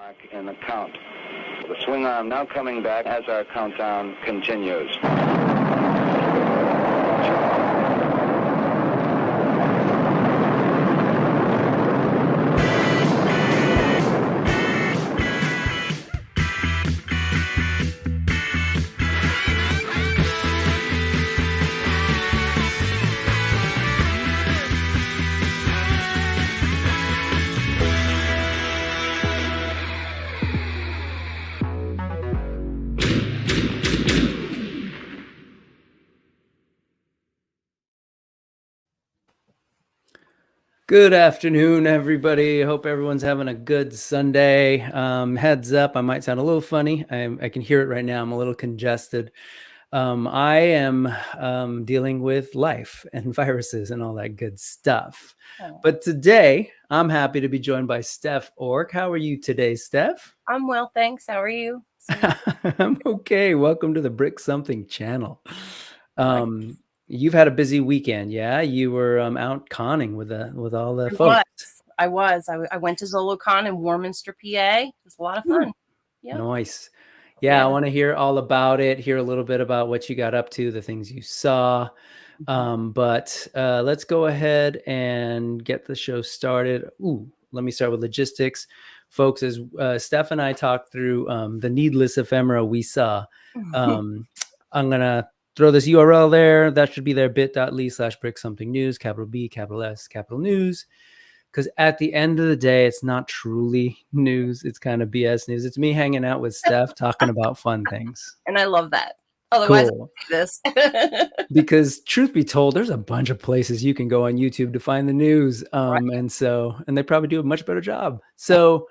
mark in the count. The swing arm now coming back as our countdown continues. Good afternoon, everybody. Hope everyone's having a good Sunday. Heads up, I might sound a little funny. I can hear it right now. I'm a little congested. I am dealing with life and viruses and all that good stuff. But today, I'm happy to be joined by STEF ORK. How are you today, Steph? I'm well, thanks. How are you? I'm okay. Welcome to the Brick Something channel. You've had a busy weekend, yeah? You were out conning with all the folks. I went to Zolocon in Warminster, PA. It was a lot of fun. Yep. Nice. Yeah, I want to hear all about it, hear a little bit about what you got up to, the things you saw. But let's go ahead and get the show started. Let me start with logistics. Folks, as Steph and I talked through the needless ephemera we saw, I'm going to throw this URL there. That should be there, bit.ly/Brick Something News, capital B, capital S, capital News. Because at the end of the day, it's not truly news. It's kind of BS news. It's me hanging out with Steph talking about fun things. And I love that. Otherwise, cool. This. Because truth be told, there's a bunch of places you can go on YouTube to find the news. And they probably do a much better job. So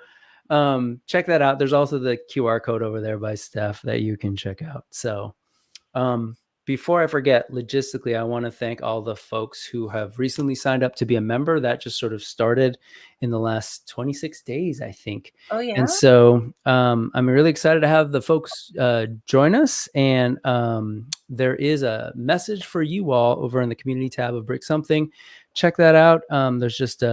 check that out. There's also the QR code over there by Steph that you can check out. So before I forget, logistically, I want to thank all the folks who have recently signed up to be a member. That just sort of started in the last 26 days, I think. Oh, yeah. And so I'm really excited to have the folks join us. And there is a message for you all over in the community tab of Brick Something. Check that out. There's just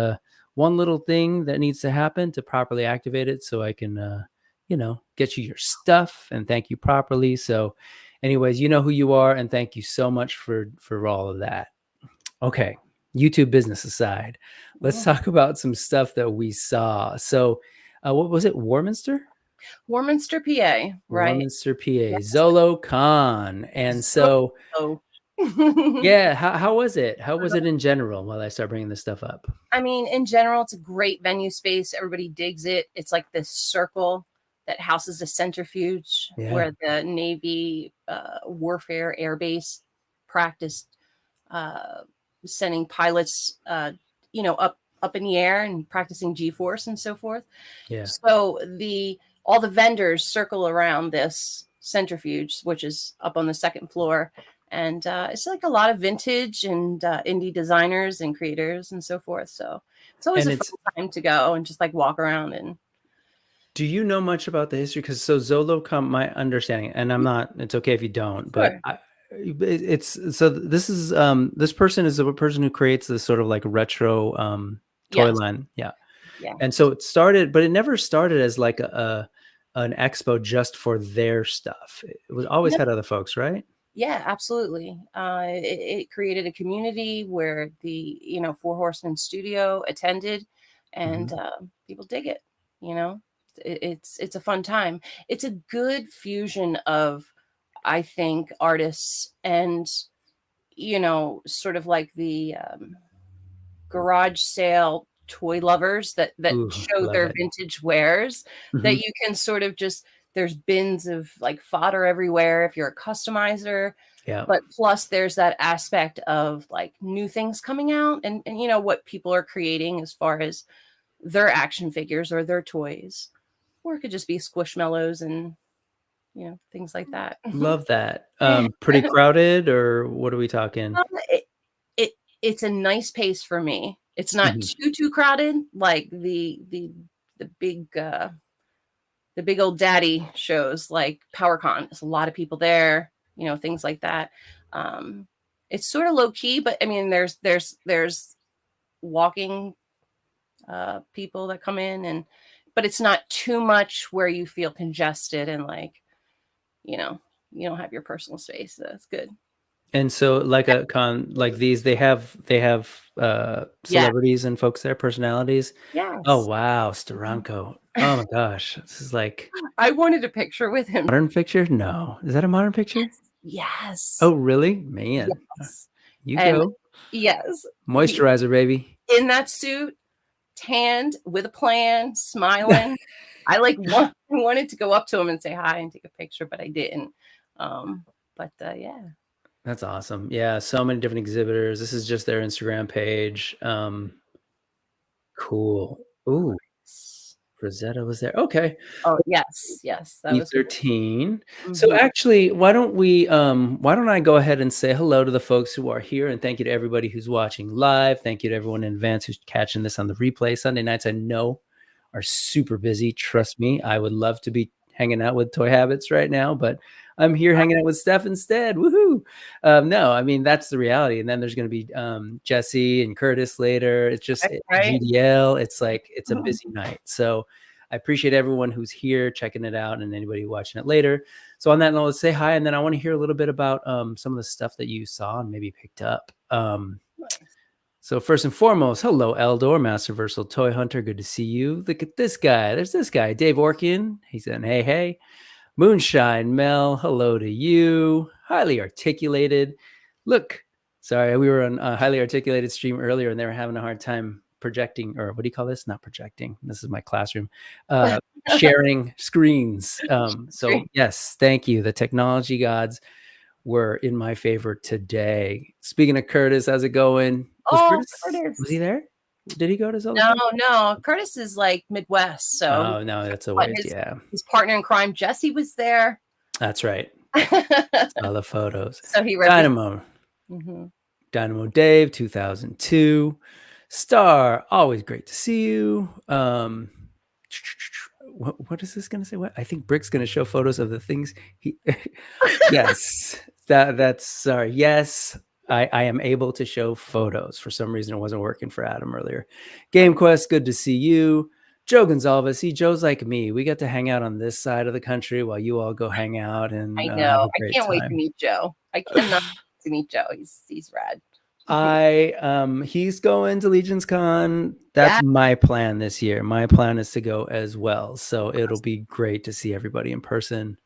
one little thing that needs to happen to properly activate it so I can, get you your stuff and thank you properly. So anyways, you know who you are, and thank you so much for all of that. Okay, YouTube business aside, let's talk about some stuff that we saw. So what was it, Warminster? Warminster, PA, right? Warminster, PA, yes. Zolocon. And so, yeah, how was it? How was it in general while I start bringing this stuff up? I mean, in general, it's a great venue space. Everybody digs it. It's like this circle that houses a centrifuge where the Navy warfare air base practiced sending pilots, up in the air and practicing G-force and so forth. Yeah. So all the vendors circle around this centrifuge, which is up on the second floor. And it's like a lot of vintage and indie designers and creators and so forth. So it's always a fun time to go and just like walk around and. Do you know much about the history? Because Zolocon, my understanding, and I'm not, it's okay if you don't, but this person is a person who creates this sort of like retro toy line. Yeah. And so it started, but it never started as like an expo just for their stuff. It was always had other folks, right? Yeah, absolutely. It created a community where the, Four Horsemen studio attended and people dig it, It's a fun time. It's a good fusion of, I think, artists and, sort of like the garage sale toy lovers that show their vintage wares that you can sort of just, there's bins of like fodder everywhere if you're a customizer. Yeah. But plus there's that aspect of like new things coming out and what people are creating as far as their action figures or their toys. Or it could just be squishmallows and, things like that. Love that. Pretty crowded, or what are we talking? It's a nice pace for me. It's not too crowded, like the big old daddy shows like PowerCon. There's a lot of people there, things like that. It's sort of low key, but I mean, there's walking people that come in and but it's not too much where you feel congested and like, you know, you don't have your personal space. So that's good. And so like a con like these, they have celebrities and folks there, personalities. Yes. Oh wow, Steranko. Oh my gosh. This is like I wanted a picture with him. modern picture? No. Is that a modern picture? Yes. Oh really? Man. Yes. You And go. yes. Moisturizer, baby. In that suit, tanned, with a plan, smiling. I like wanted to go up to him and say hi and take a picture, but I didn't. Yeah. That's awesome. Yeah, so many different exhibitors. This is just their Instagram page. Cool. Ooh, Rosetta was there. Okay. Oh yes, that was E13. So actually, why don't I go ahead and say hello to the folks who are here, and thank you to everybody who's watching live. Thank you to everyone in advance who's catching this on the replay. Sunday nights, I know, are super busy. Trust me, I would love to be hanging out with Toy Habits right now, but I'm here hanging out with Steph instead. Woohoo! No, I mean that's the reality. And then there's going to be Jesse and Curtis later. It's just GDL. It's like it's a busy night. So I appreciate everyone who's here checking it out and anybody watching it later. So on that note, let's say hi, and then I want to hear a little bit about some of the stuff that you saw and maybe picked up. So first and foremost, hello, Eldor, Master Versal Toy Hunter. Good to see you. Look at this guy. There's this guy, Dave Orkin. He's saying, hey, hey. Moonshine Mel, hello to you. Highly Articulated. Look, sorry, we were on a Highly Articulated stream earlier, and they were having a hard time projecting, or what do you call this? Not projecting. This is my classroom. Sharing screens. So yes, thank you. The technology gods were in my favor today. Speaking of Curtis, how's it going? Curtis. Was he there? Did he go to Zolocon? No. Curtis is like Midwest. So oh no, that's a ways. Yeah. His partner in crime, Jesse, was there. That's right. All the photos. So he Dynamo. Dynamo Dave, 2002. Star, always great to see you. What is this going to say? What? I think Brick's going to show photos of the things he. Yes, that's sorry. Yes, I am able to show photos. For some reason, it wasn't working for Adam earlier. Game Quest, good to see you. Joe Gonzalez. See, Joe's like me. We get to hang out on this side of the country while you all go hang out. And I know. I can't wait to meet Joe. I cannot wait to meet Joe. He's rad. He's going to Legion's Con. That's my plan this year. My plan is to go as well. So it'll be great to see everybody in person.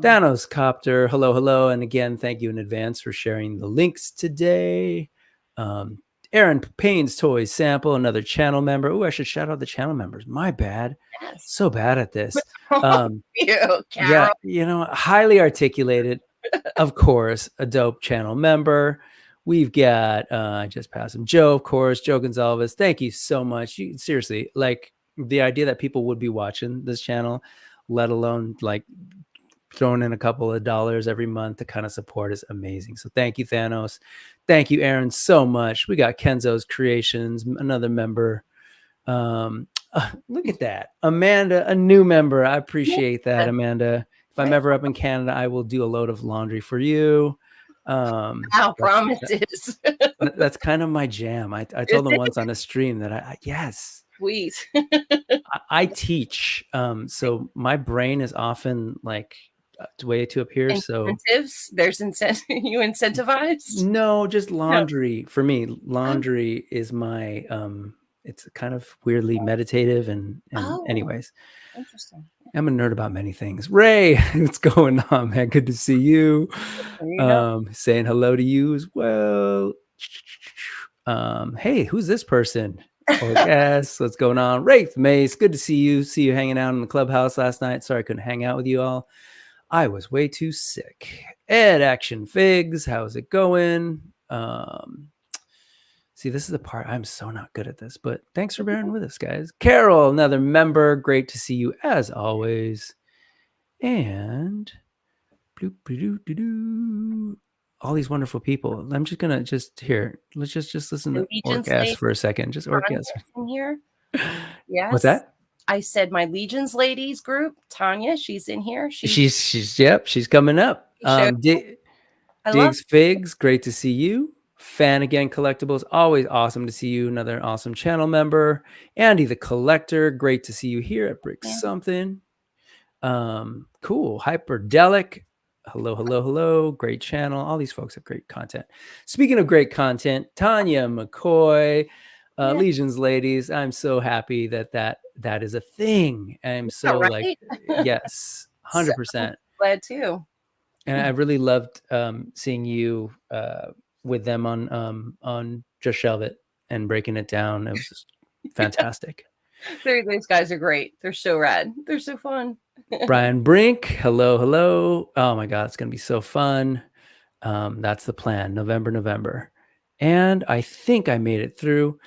Thanos Copter, hello. And again, thank you in advance for sharing the links today. Aaron Payne's Toys Sample, another channel member. Oh, I should shout out the channel members. My bad. Yes. So bad at this. Yeah, Highly Articulated, of course, a dope channel member. We've got, I just passed him, Joe, of course, Joe Gonzalez. Thank you so much. Seriously, like the idea that people would be watching this channel, let alone like throwing in a couple of dollars every month to kind of support is amazing. So thank you, Thanos. Thank you, Aaron, so much. We got Kenzo's Creations, another member. Look at that. Amanda, a new member. I appreciate that, Amanda. If I'm ever up in Canada, I will do a load of laundry for you. Promises. That's kind of my jam. I told them once on a stream that yes. Please. I teach. So my brain is often like way to up here. Incentives? So there's incentive. You incentivized? No, just laundry. For me, laundry is my it's kind of weirdly meditative and anyways. Interesting. I'm a nerd about many things. Ray, what's going on, man? Good to see you. Saying hello to you as well. Hey, who's this person? Ork S, what's going on? Wraith Mace, good to see you. See you hanging out in the clubhouse last night. Sorry I couldn't hang out with you all. I was way too sick. Ed Action Figs, how's it going? See, this is the part I'm so not good at this, but thanks for bearing with us, guys. Carol, another member. Great to see you as always. And all these wonderful people. I'm just gonna let's just listen to Ork S for a second. Just Ork S here. Yes. What's that? I said my Legions ladies group. Tanya, she's in here. She's coming up. Diggs Figs, great to see you. Fan Again Collectibles, always awesome to see you. Another awesome channel member. Andy the Collector, great to see you here at Brick Something. Cool. Hyperdelic, hello. Great channel. All these folks have great content. Speaking of great content, Tanya McCoy, Legions ladies, I'm so happy that is a thing. I'm so right? yes, 100%. So glad too. And I really loved seeing you with them on Just Shelve It and breaking it down. It was just fantastic. These guys are great. They're so rad. They're so fun. Brian Brink, hello. Oh my God, it's gonna be so fun. That's the plan, November. And I think I made it through.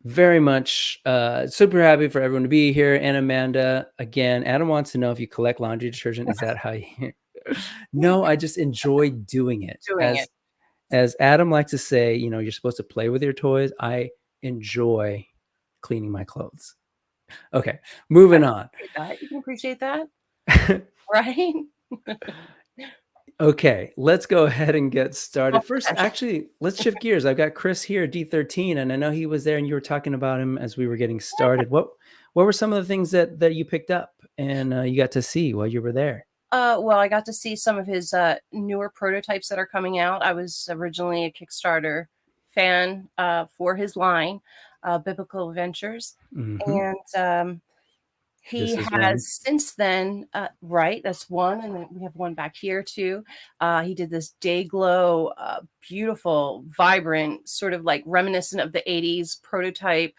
Very much super happy for everyone to be here. And Amanda, again, Adam wants to know if you collect laundry detergent. Is that how you... No, I just enjoy doing it. As Adam likes to say, you know, you're supposed to play with your toys. I enjoy cleaning my clothes. Okay, moving on. You can appreciate that. Right? Okay, let's go ahead and get started. First, actually, let's shift gears. I've got Chris here, D13, and I know he was there and you were talking about him as we were getting started. What were some of the things that you picked up and you got to see while you were there? Well, I got to see some of his newer prototypes that are coming out. I was originally a Kickstarter fan for his line, Biblical Adventures. And he has since then, right, that's one. And then we have one back here too. He did this day glow, beautiful, vibrant, sort of like reminiscent of the 80s prototype,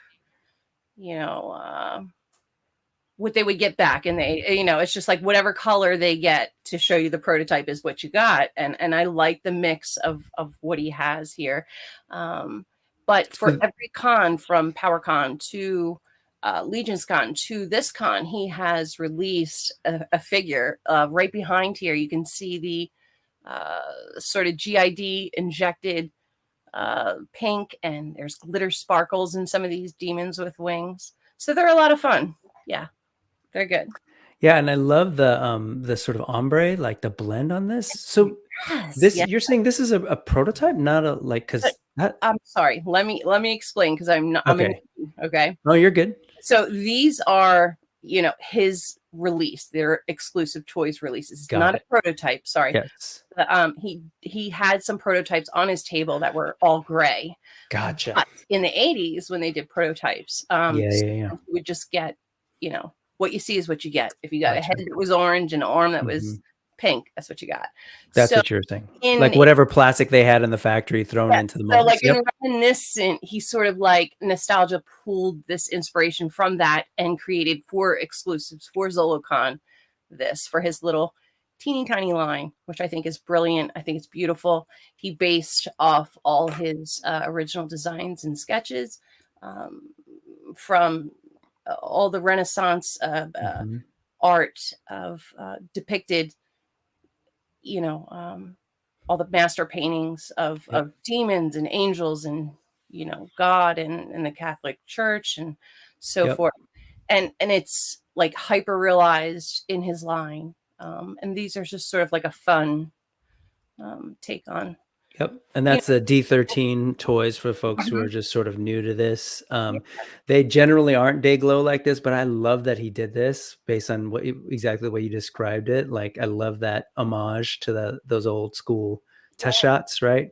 you know, what they would get back in the, you know, it's just like whatever color they get to show you the prototype is what you got. And I like the mix of what he has here. But for every con, from PowerCon to Legion's Con to this con, he has released a figure right behind here. You can see the sort of GID injected pink, and there's glitter sparkles in some of these demons with wings. So they're a lot of fun. Yeah. They're good. Yeah, and I love the sort of ombre, like the blend on this. So you're saying this is a prototype, not a because I'm sorry. Let me explain, because I'm okay. No, you're good. So these are, you know, his release. They're exclusive toys releases. It's not a prototype. Sorry. Yes. He had some prototypes on his table that were all gray. Gotcha. But in the 80s, when they did prototypes, you would just get, you know, what you see is what you get. If you got a head that was orange and an arm that was pink, that's what you got. That's what you're saying. Like whatever plastic they had in the factory thrown into the molds. So like in reminiscent, he sort of like nostalgia pulled this inspiration from that and created 4 exclusives for Zolocon, this for his little teeny tiny line, which I think is brilliant. I think it's beautiful. He based off all his original designs and sketches from all the Renaissance art of depicted, you know, all the master paintings of demons and angels and, you know, God and the Catholic Church and so forth. And it's like hyper realized in his line. And these are just sort of like a fun take on. Yep. And that's the D13 toys for folks who are just sort of new to this. They generally aren't day glow like this, but I love that he did this based on exactly the way you described it. Like, I love that homage to those old school test shots, right?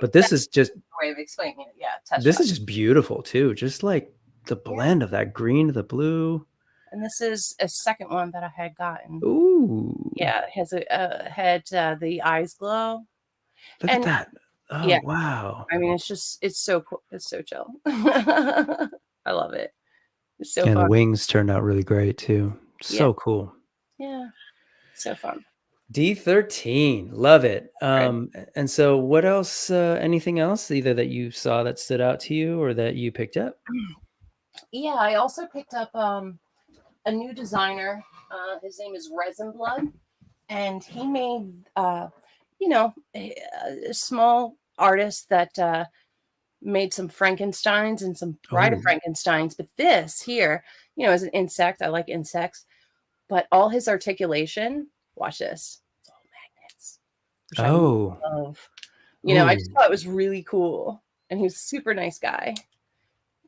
But this is just a way of explaining it. Yeah. This is just beautiful too. Just like the blend of that green to the blue. And this is a second one that I had gotten. Ooh. Yeah. It has had the eyes glow. Look at that. Oh, wow. I mean, it's so cool. It's so chill. I love it. It's so fun. And the wings turned out really great too. So cool. Yeah. So fun. D13. Love it. And so what else, anything else either that you saw that stood out to you or that you picked up? Yeah, I also picked up a new designer. His name is Resin Blood, and he made you know, a small artist that made some Frankensteins and some Bride of Frankensteins. But this here, you know, is an insect. I like insects. But all his articulation, watch this. It's all magnets. Oh. I love. You know, I just Ooh. thought it was really cool, and he was a super nice guy.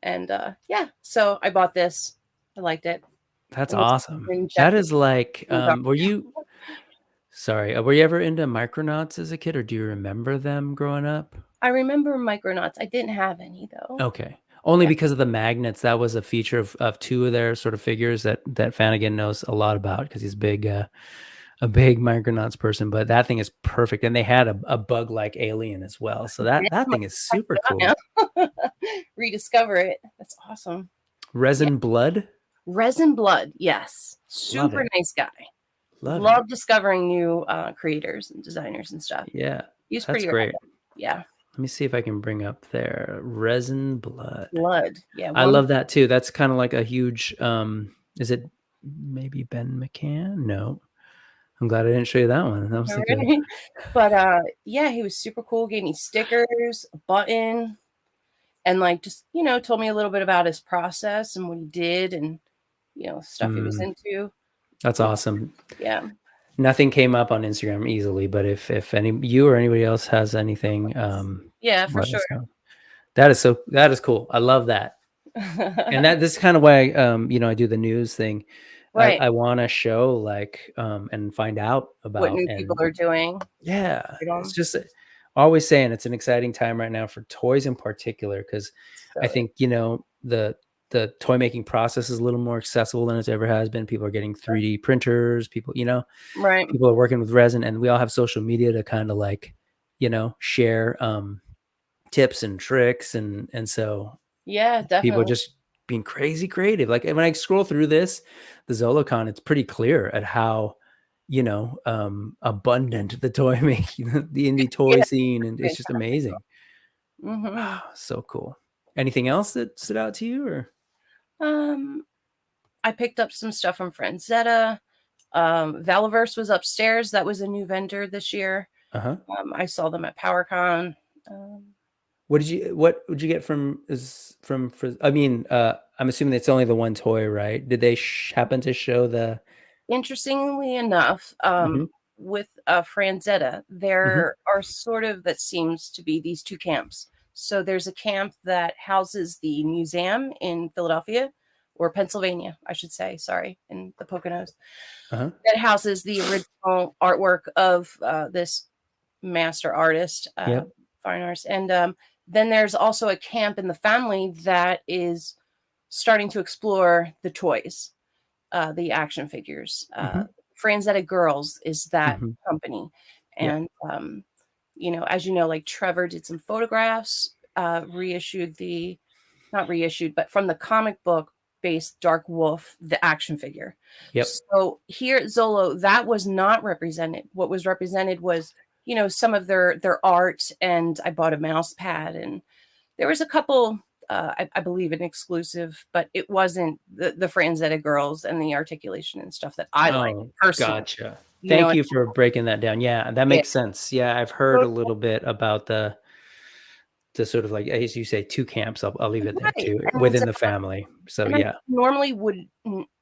And yeah, so I bought this. I liked it. That's It was awesome. That injected. is like, were you ever into Micronauts as a kid, or do you remember them growing up? I remember Micronauts. I didn't have any though. Okay. Only Yeah. because of the magnets. That was a feature of two of their sort of figures that Fanigan knows a lot about because he's a big Micronauts person. But that thing is perfect, and they had a bug-like alien as well. So that thing is super cool. Rediscover it. That's awesome. Resin Blood. Resin Blood. Yes. Love Super it. nice guy. Love Love it. discovering new creators and designers and stuff. Yeah, He's that's pretty great. rad. Yeah. Let me see if I can bring up their Resin Blood. Blood. Yeah. I love that too. That's kind of like a huge, is it maybe Ben McCann? No. I'm glad I didn't show you that one. That was like a, Right? But yeah, he was super cool. Gave me stickers, a button, and like just, you know, told me a little bit about his process and what he did and, you know, stuff he was into. that's awesome. Yeah. Nothing came up on Instagram easily, but if any you or anybody else has anything, Yeah, for let sure. us know. That is cool. I love that. And this is kind of why you know, I do the news thing. Right. I want to show like and find out about What new people are doing. yeah, You know? it's just always saying it's an exciting time right now for toys in particular because I think, you know, the toy making process is a little more accessible than it ever has been. People are getting 3D printers, people, you know, Right. people are working with resin, and we all have social media to kind of like, you know, share tips and tricks, and so Yeah, people are definitely. just being crazy creative. Like when I scroll through the Zolocon, it's pretty clear at how, you know, abundant the toy making, the indie toy Yeah. scene, and it's just amazing. Mm-hmm. So cool. Anything else that stood out to you, or? I picked up some stuff from Franzetta. Valiverse was upstairs. That was a new vendor this year. Uh-huh. I saw them at PowerCon. What did you get I mean, I'm assuming it's only the one toy, right? Did they happen to show the Interestingly enough, Mhm. with Franzetta, there are sort of, that seems to be these two camps. So there's a camp that houses the museum in Philadelphia, or Pennsylvania, I should say, sorry, in the Poconos, Uh-huh. that houses the original artwork of this master artist, Yep. fine artist. And then there's also a camp in the family that is starting to explore the toys, the action figures. Mhm. Franzetta Girls is that Mhm. company. Yep. And, you know, as you know, like Trevor did some photographs, not reissued, but from the comic book based Dark Wolf, the action figure. Yep. So here at Zolo, that was not represented. What was represented was, you know, some of their art, and I bought a mouse pad, and there was a couple, I believe an exclusive, but it wasn't the Franzetta Girls and the articulation and stuff that I like Oh, personally. gotcha. You know, Thank you for breaking that down. Yeah, that yeah, makes sense. Yeah, I've heard a little bit about the sort of like, as you say, two camps. I'll leave it there right. too, within the family. So And I yeah. normally wouldn't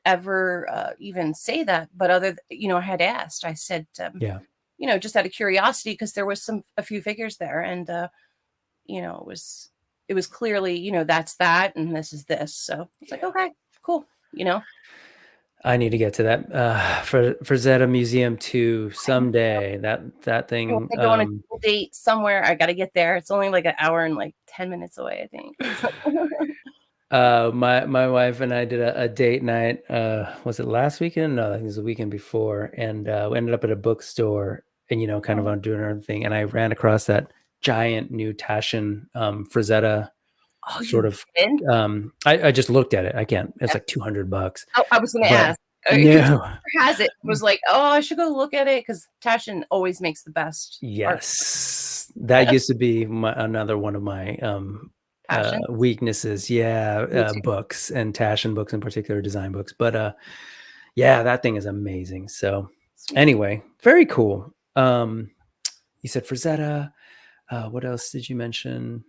ever even say that, but you know, I had asked. I said, Yeah. you know, just out of curiosity, because there was a few figures there, and you know, it was clearly, you know, that's that, and this is this. So it's like, okay, cool, you know. I need to get to that for Zeta Museum too someday. That If thing. I go on a date somewhere, I got to get there. It's only like an hour and like 10 minutes away, I think. My wife and I did a date night. Was it last weekend? No, I think it was the weekend before. And we ended up at a bookstore, and you know, kind of on doing our own thing. And I ran across that giant new Taschen Frazetta Oh, sort you of. did? I just looked at it. I can't. It's like $200. Oh, I was going to But ask. no. Has it? Was like, oh, I should go look at it, because Taschen always makes the best art. Yes, that used to be another one of my Passion. weaknesses. Yeah, Me too. books, and Taschen books in particular, design books. But yeah, that thing is amazing. So Sweet. anyway, very cool. You said Frazetta. What else did you mention?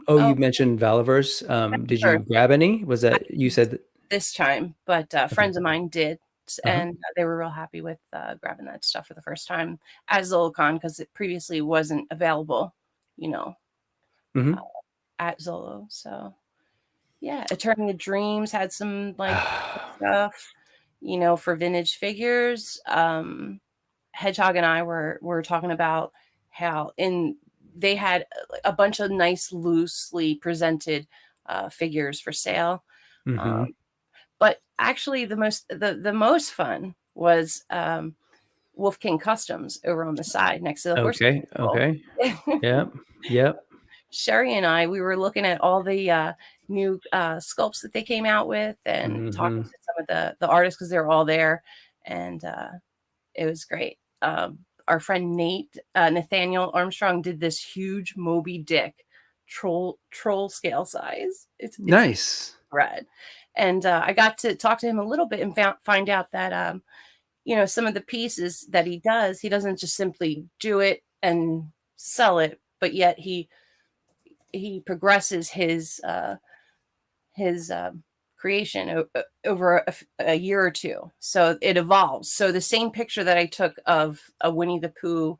Oh, you mentioned Valiverse. Did you grab any? Was that you said? This time, but friends of mine did. worked, and they were real happy with grabbing that stuff for the first time as Zolocon, because it previously wasn't available, at Zolo. So yeah, Eternity of Dreams had some like stuff, for vintage figures. Hedgehog and I were talking about how they had a bunch of nice loosely presented figures for sale. But actually the most fun was Wolf King Customs over on the side next to the horse. Okay. Yep. Sherry and I, we were looking at all the new sculpts that they came out with, and talking to some of the artists, because they were all there, and it was great. Our friend Nathaniel Armstrong did this huge Moby Dick troll scale size. It's nice. Rad. And I got to talk to him a little bit and find out that some of the pieces that he doesn't just simply do it and sell it, but yet he progresses his creation over a year or two. So it evolves. So the same picture that I took of a Winnie the Pooh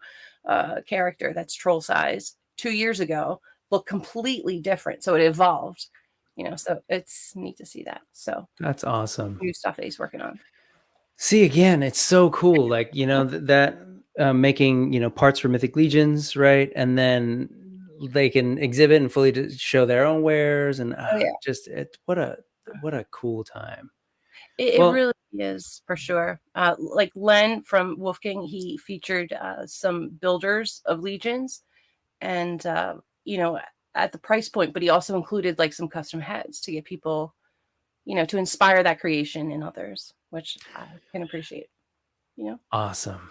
character that's troll size 2 years ago looked completely different. So it evolved, so it's neat to see that. So that's awesome. New stuff that he's working on. See, again, it's so cool. Like, that making, parts for Mythic Legions, right? And then they can exhibit and fully show their own wares, and what a cool time. It really is, for sure. Like Len from Wolf King, he featured some builders of Legions, and at the price point, but he also included like some custom heads to get people, to inspire that creation in others, which I can appreciate. Awesome.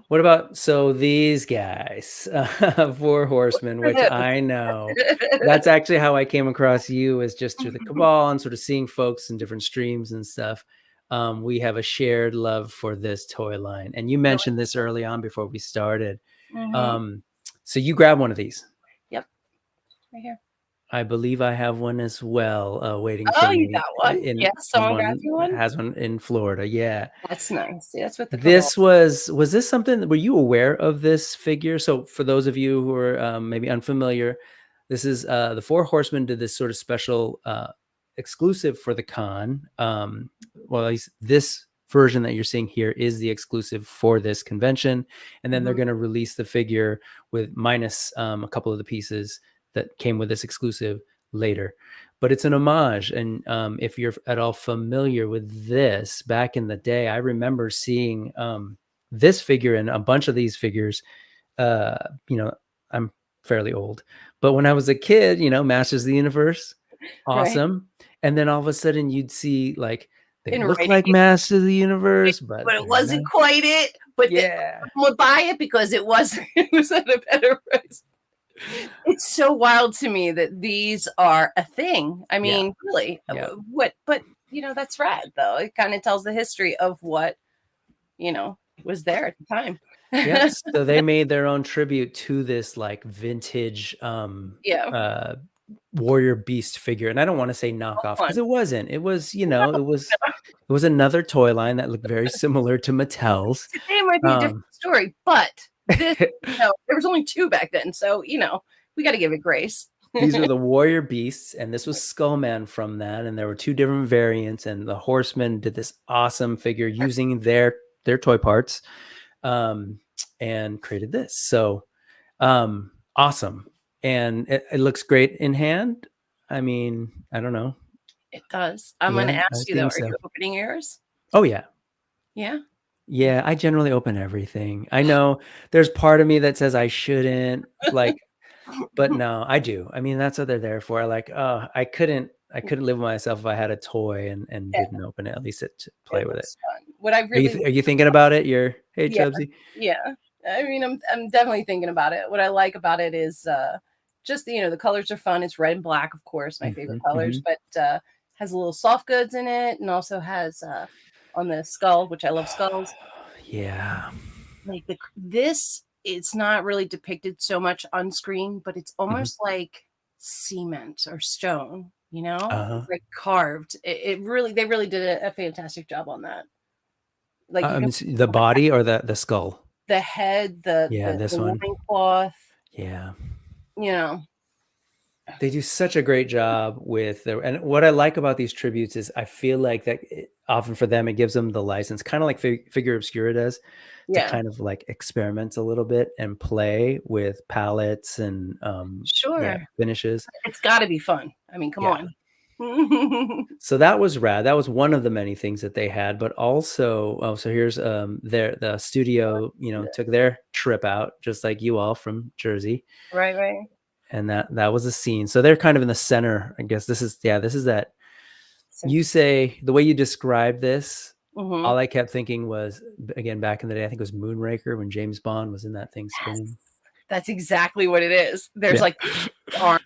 What about these guys, Four Horsemen, which I know that's actually how I came across you, is just through the Cabal and sort of seeing folks in different streams and stuff. We have a shared love for this toy line, and you mentioned this early on before we started. So you grab one of these. Yep, right here. I believe I have one as well, waiting for me. You got one? Someone grabbed you one? Has one in Florida, yeah. That's nice. Yeah, that's what this was this something, were you aware of this figure? So for those of you who are maybe unfamiliar, this is the Four Horsemen did this sort of special exclusive for the con. Well, at least this version that you're seeing here is the exclusive for this convention, and then they're going to release the figure with minus a couple of the pieces that came with this exclusive later. But it's an homage, and if you're at all familiar with this, back in the day, I remember seeing this figure and a bunch of these figures. I'm fairly old, but when I was a kid, Masters of the Universe, awesome. Right. And then all of a sudden you'd see like they look like Masters of the Universe, but it wasn't quite it. But yeah, would buy it because it was at a better price. It's so wild to me that these are a thing. I mean, really, what? But that's rad, though. It kind of tells the history of what was there at the time. Yes, so they made their own tribute to this like vintage warrior beast figure, and I don't want to say knockoff because it wasn't. It was it was another toy line that looked very similar to Mattel's. Today might be a different story, but this, there was only 2 back then, so we got to give it grace. These were the warrior beasts, and this was Skullman from that, and there were 2 different variants, and the Horsemen did this awesome figure using their toy parts, and created this. So awesome, and it looks great in hand. I mean, I don't know. It does. I'm going to ask you though, are you opening yours? Oh yeah. Yeah, I generally open everything. I know there's part of me that says I shouldn't, like, but no, I do. I mean, that's what they're there for. I couldn't live with myself if I had a toy and didn't open it, at least to play with it. Fun. What I really are you thinking about it? Hey, Chubsy? Yeah. I mean, I'm definitely thinking about it. What I like about it is just the colors are fun. It's red and black, of course, my favorite colors, but has a little soft goods in it, and also has on the skull, which I love skulls. Yeah. Like this, it's not really depicted so much on screen, but it's almost like cement or stone. you know, Uh-huh. like carved. It really, they really did a fantastic job on that. Like you can The body or the skull? the head, Yeah, the this one. loincloth, Yeah. you know. They do such a great job with and what I like about these tributes is I feel like that often for them, it gives them the license, kind of like Figure Obscura does, to Yeah, kind of like experiment a little bit and play with palettes and yeah, sure. finishes. It's got to be fun. I mean, come Yeah. on. So that was rad. That was one of the many things that they had, but also, oh, so here's the studio, took their trip out just like you all from Jersey. Right, right. And that was a scene. So they're kind of in the center. I guess this is that. You say the way you describe this, Mm-hmm. all I kept thinking was, again, back in the day, I think it was Moonraker when James Bond was in that thing spinning. Yes, that's exactly what it is. There's Yeah. like arm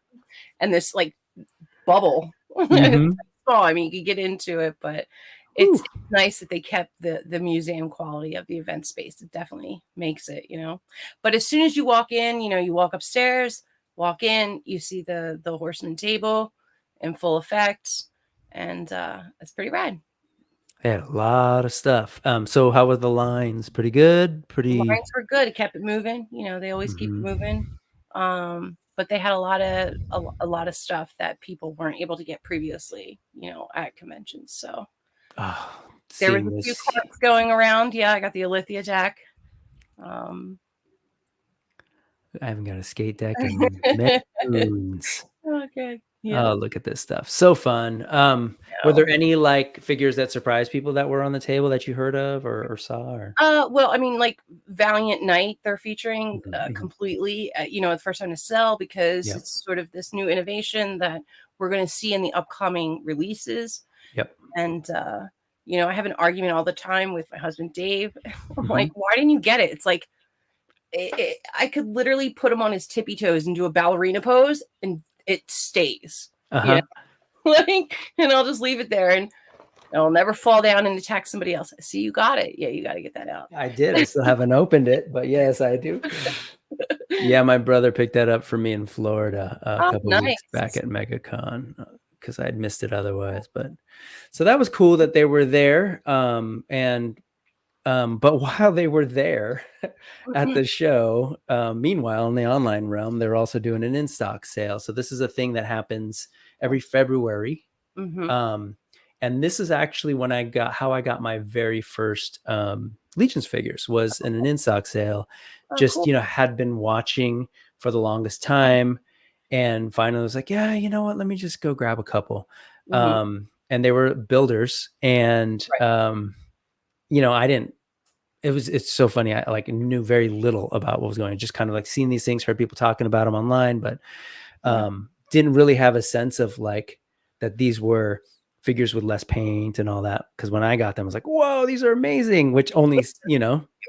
and this like bubble. Mhm. Oh, I mean, you could get into it, but it's nice that they kept the museum quality of the event space. It definitely makes it, But as soon as you walk in, you walk upstairs, walk in, you see the Horseman table in full effect, and it's pretty rad. They had a lot of stuff. So how were the lines? Pretty good? Pretty. Lines were good. It kept it moving. They always keep it moving. But they had a lot of stuff that people weren't able to get previously, at conventions. So Oh, there was seeing a few this. carts going around. Yeah, I got the Alithia deck. I haven't got a skate deck in many moons. Okay. Yeah. Oh, look at this stuff. So fun. Were there any like figures that surprised people that were on the table that you heard of or saw? Or? Well, I mean, like Valiant Knight, they're featuring Mhm. completely, the first time to sell because Yep. it's sort of this new innovation that we're going to see in the upcoming releases. Yep. And, I have an argument all the time with my husband, Dave. I'm Mhm. like, why didn't you get it? It's like, I could literally put him on his tippy toes and do a ballerina pose and it stays, Uh-huh. and I'll just leave it there and it'll never fall down and attack somebody else. See, you got it. Yeah, you got to get that out. I did. I still haven't opened it, but yes, I do. Yeah, my brother picked that up for me in Florida a couple of weeks back at MegaCon because I'd missed it otherwise. But so that was cool that they were there. But while they were there at the show, meanwhile, in the online realm, they're also doing an in-stock sale. So this is a thing that happens every February. Mm-hmm. And this is actually when I got my very first Legions figures was in an in-stock sale. Oh, Just, cool. had been watching for the longest time. And finally was like, yeah, you know what? Let me just go grab a couple. Mm-hmm. And they were builders. And, it's so funny. I like knew very little about what was going on. Just kind of like seeing these things, heard people talking about them online, but didn't really have a sense of like that these were figures with less paint and all that. Because when I got them, I was like, whoa, these are amazing, which only,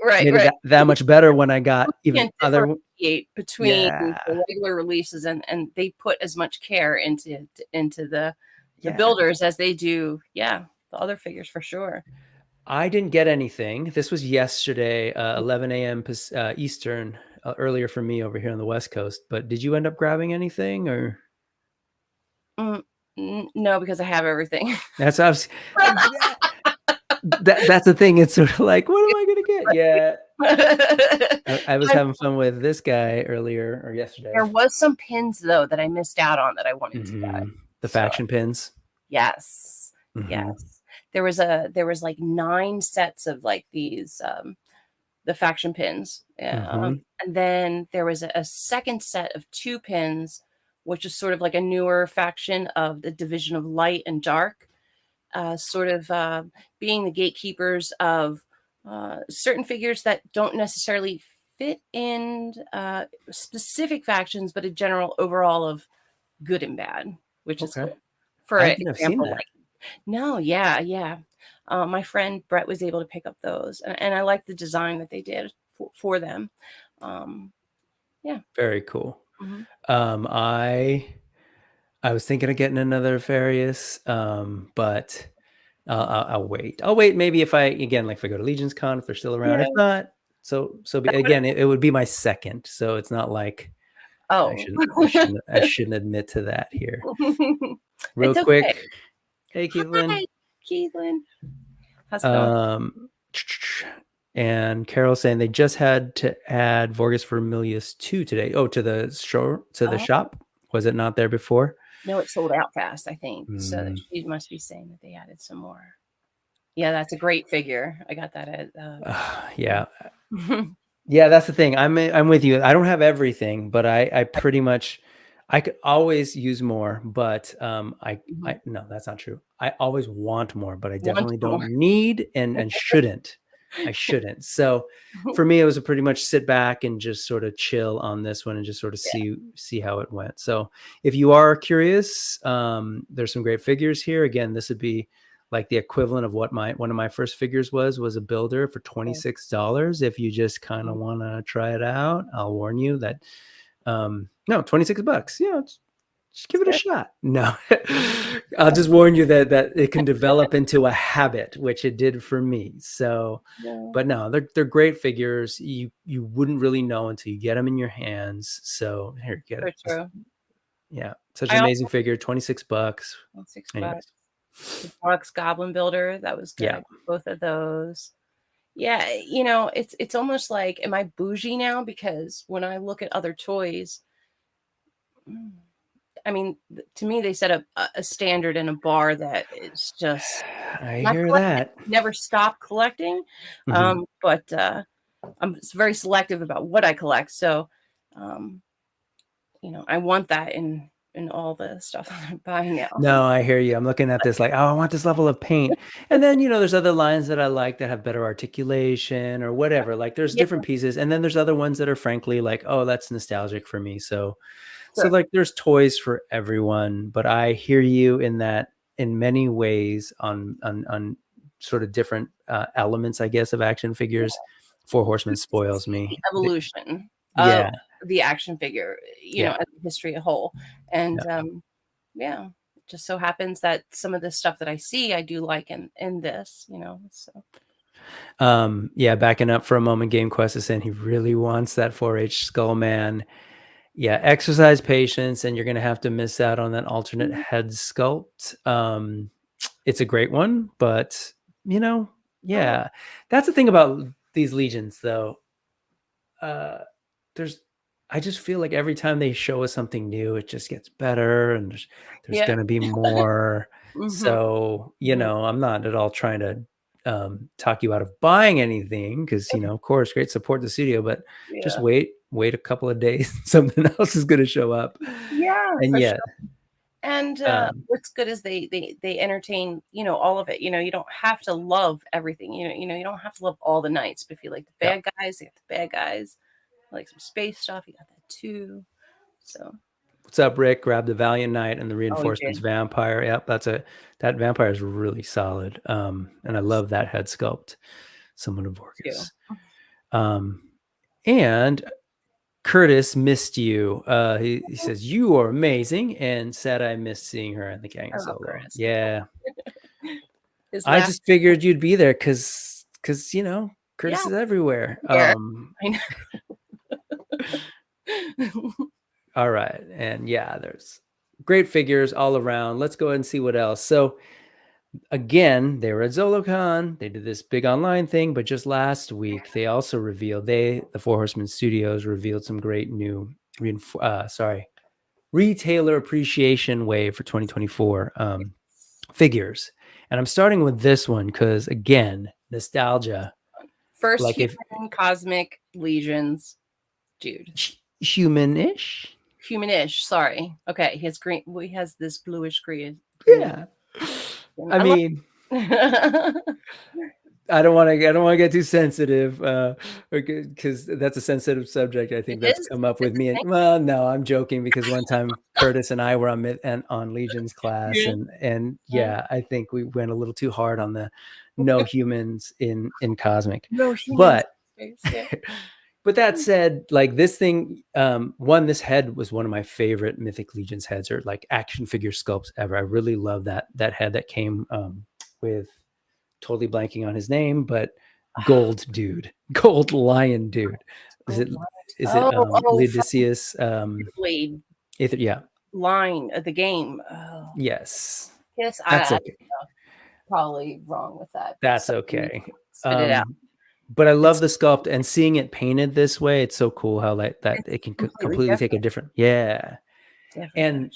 Right, made it right. that much better when I got You even can't other. differentiate between Yeah. the regular releases and they put as much care into the Yeah. builders as they do, the other figures for sure. I didn't get anything. This was yesterday, 11 a.m. Eastern, earlier for me over here on the West Coast. But did you end up grabbing anything or? No, because I have everything. That's what I was, that's the thing. It's sort of like, what am I gonna get? Yeah, I was having fun with this guy earlier or yesterday. There was some pins though that I missed out on that I wanted to get. The faction pins. Yes, Mhm. yes. There was like 9 sets of like these the faction pins, and then there was a second set of 2 pins, which is sort of like a newer faction of the Division of Light and Dark, sort of being the gatekeepers of certain figures that don't necessarily fit in specific factions, but a general overall of good and bad, which is cool. For I an think I've seen example, that. no, yeah. My friend Brett was able to pick up those, and I like the design that they did for them. Yeah. Very cool. Mhm. I was thinking of getting another Various, but I'll wait. I'll wait. Maybe if I go to Legion's Con, if they're still around. Yeah. If not, so again, it would be my second. So it's not like Oh, I shouldn't admit to that here. Real it's quick. okay. Hey, Keithlin. Hi, Keithlin. How's it going? And Carol saying they just had to add Vorgus Vermilius 2 today. Oh, to the shop. Was it not there before? No, it sold out fast, I think. So she must be saying that they added some more. Yeah, that's a great figure. I got that at yeah. Yeah, that's the thing. I'm with you. I don't have everything, but I pretty much I could always use more, but I no, that's not true. I always want more, but I definitely don't need and shouldn't. I shouldn't. So for me, it was a pretty much sit back and just sort of chill on this one and just sort of see how it went. So if you are curious, there's some great figures here. Again, this would be like the equivalent of what one of my first figures was a builder for $26. If you just kind of want to try it out, I'll warn you that no, $26. Yeah, just give it a shot. No, I'll just warn you that it can develop into a habit, which it did for me. So, but no, they're great figures. You wouldn't really know until you get them in your hands. So here, get it. True. Yeah, such an amazing figure. $26. $26. The Box Goblin Builder, that was good. Yeah. Both of those. Yeah, it's almost like, am I bougie now? Because when I look at other toys, I mean, to me, they set up a standard and a bar that is just. I hear that. Never stop collecting, but I'm very selective about what I collect. So, I want that in all the stuff that I'm buying now. No, I hear you. I'm looking at this like, oh, I want this level of paint. And then, there's other lines that I like that have better articulation or whatever. Like there's different pieces. And then there's other ones that are frankly like, oh, that's nostalgic for me. So like there's toys for everyone, but I hear you in that in many ways on sort of different elements, I guess, of action figures. Four Horsemen spoils me. The evolution of the action figure, as a history as a whole. And it just so happens that some of the stuff that I see, I do like in this, so. Backing up for a moment, Game Quest is saying he really wants that 4-H Skull Man. Yeah, exercise patience, and you're going to have to miss out on that alternate head sculpt. It's a great one, but, that's the thing about these Legions, though. I just feel like every time they show us something new, it just gets better, and there's going to be more. So, I'm not at all trying to talk you out of buying anything because, of course, great support the studio, but just wait a couple of days. Something else is going to show up. Yeah. And sure. And what's good is they entertain, all of it. You don't have to love everything. You don't have to love all the knights. But if you like the bad guys, they got the bad guys. Like some space stuff, you got that too. So what's up, Rick? Grab the Valiant Knight and the Reinforcements Vampire. Yep, that vampire is really solid. And I love that head sculpt. Someone of Vorgus. And Curtis missed you. He says you are amazing and said I missed seeing her in the gang solo. Curtis. Yeah. I just figured you'd be there because Curtis is everywhere. I know. All right. And there's great figures all around. Let's go ahead and see what else. So again, they were at Zolocon. They did this big online thing, but just last week they also revealed the Four Horsemen Studios revealed some great new retailer appreciation wave for 2024 figures. And I'm starting with this one because again, nostalgia. First like human cosmic legions, dude. Humanish. Sorry. Okay, he has green. He has this bluish green. Yeah. I mean, I don't want to get too sensitive because that's a sensitive subject. I think that's come up with me. And well, no, I'm joking because one time Curtis and I were on Legion's class, and I think we went a little too hard on the no humans in cosmic. No humans. But that said, like this thing, this head was one of my favorite Mythic Legions heads or like action figure sculpts ever. I really love that head that came with totally blanking on his name, but gold lion dude. Is it from Ludicius? Blade Yeah. line of the game. Oh, Yes. yes, That's I okay. probably wrong with that. That's okay. Spit it out. But I love the sculpt and seeing it painted this way. It's so cool how like that It's it can completely completely take a different, yeah. And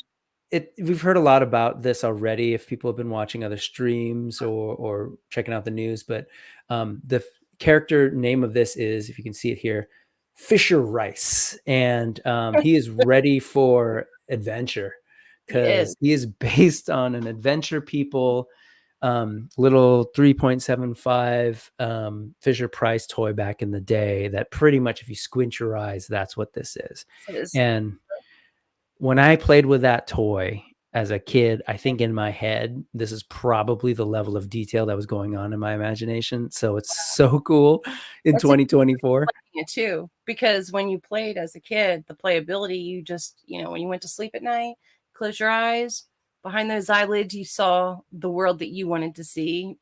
we've heard a lot about this already if people have been watching other streams or checking out the news, but the character name of this is, if you can see it here, Fisher Rice, and he is ready for adventure because he is based on an adventure people little 3.75 Fisher Price toy back in the day that pretty much, if you squint your eyes, that's what this is. And when I played with that toy as a kid, I think in my head, this is probably the level of detail that was going on in my imagination. So it's so cool in 2024. It too, because when you played as a kid, the playability, you just, when you went to sleep at night, close your eyes, behind those eyelids, you saw the world that you wanted to see,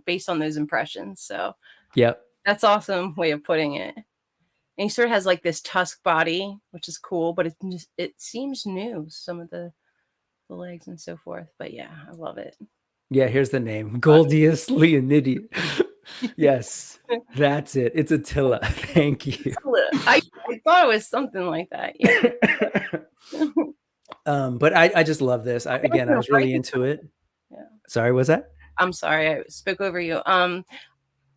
based on those impressions. So yep, that's awesome way of putting it. And he sort of has like this tusk body, which is cool, but it seems new, some of the legs and so forth. But yeah, I love it. Yeah, here's the name, Goldius Leonidius. Yes, that's it. It's Attila. Thank you. I thought it was something like that. Yeah. But I just love this. I was really into it. Yeah. Sorry, was that? I'm sorry, I spoke over you.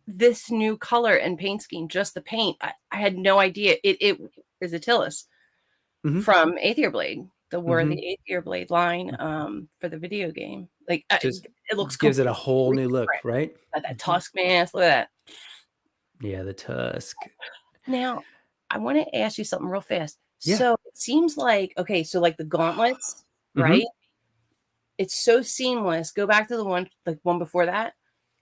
This new color and paint scheme, just the paint, I had no idea. It is Attila's from Aether Blade, the War of the Aether Blade line for the video game. Like it looks gives it a whole new look, right? That tusk mask, look at that. Yeah, the tusk. Now, I want to ask you something real fast. Yeah. So it seems like, okay, so like the gauntlets, right? It's so seamless. Go back to the one before that.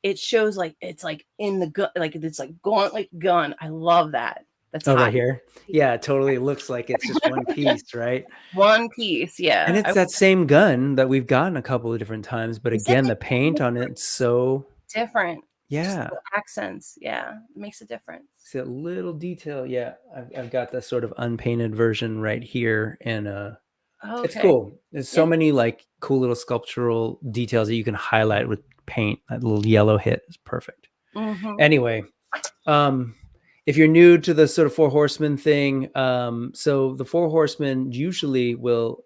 It shows like it's like in the gun, like it's like gauntlet gun. I love that. That's hot. Right here. Yeah, it totally looks like it's just one piece, right? One piece, yeah. And it's that same gun that we've gotten a couple of different times, but again, the paint on it's so different. Yeah, just the accents. Yeah, it makes a difference. It's a little detail. Yeah, I've got the sort of unpainted version right here, and it's cool. There's so many like cool little sculptural details that you can highlight with paint. That little yellow hit is perfect. Anyway, if you're new to the sort of Four Horsemen thing, so the Four Horsemen usually will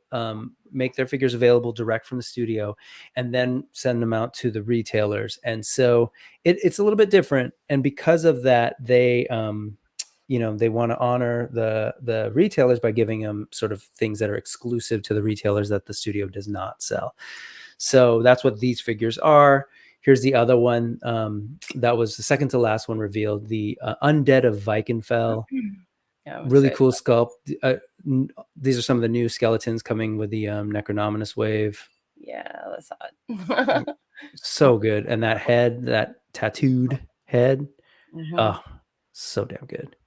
make their figures available direct from the studio and then send them out to the retailers. And so it's a little bit different. And because of that, they they want to honor the retailers by giving them sort of things that are exclusive to the retailers that the studio does not sell. So that's what these figures are. Here's the other one that was the second to last one revealed, the Undead of Vikenfell. Yeah, really cool sculpt. These are some of the new skeletons coming with the Necronominus wave. Yeah, that's hot. So good. And that head, that tattooed head, oh, so damn good.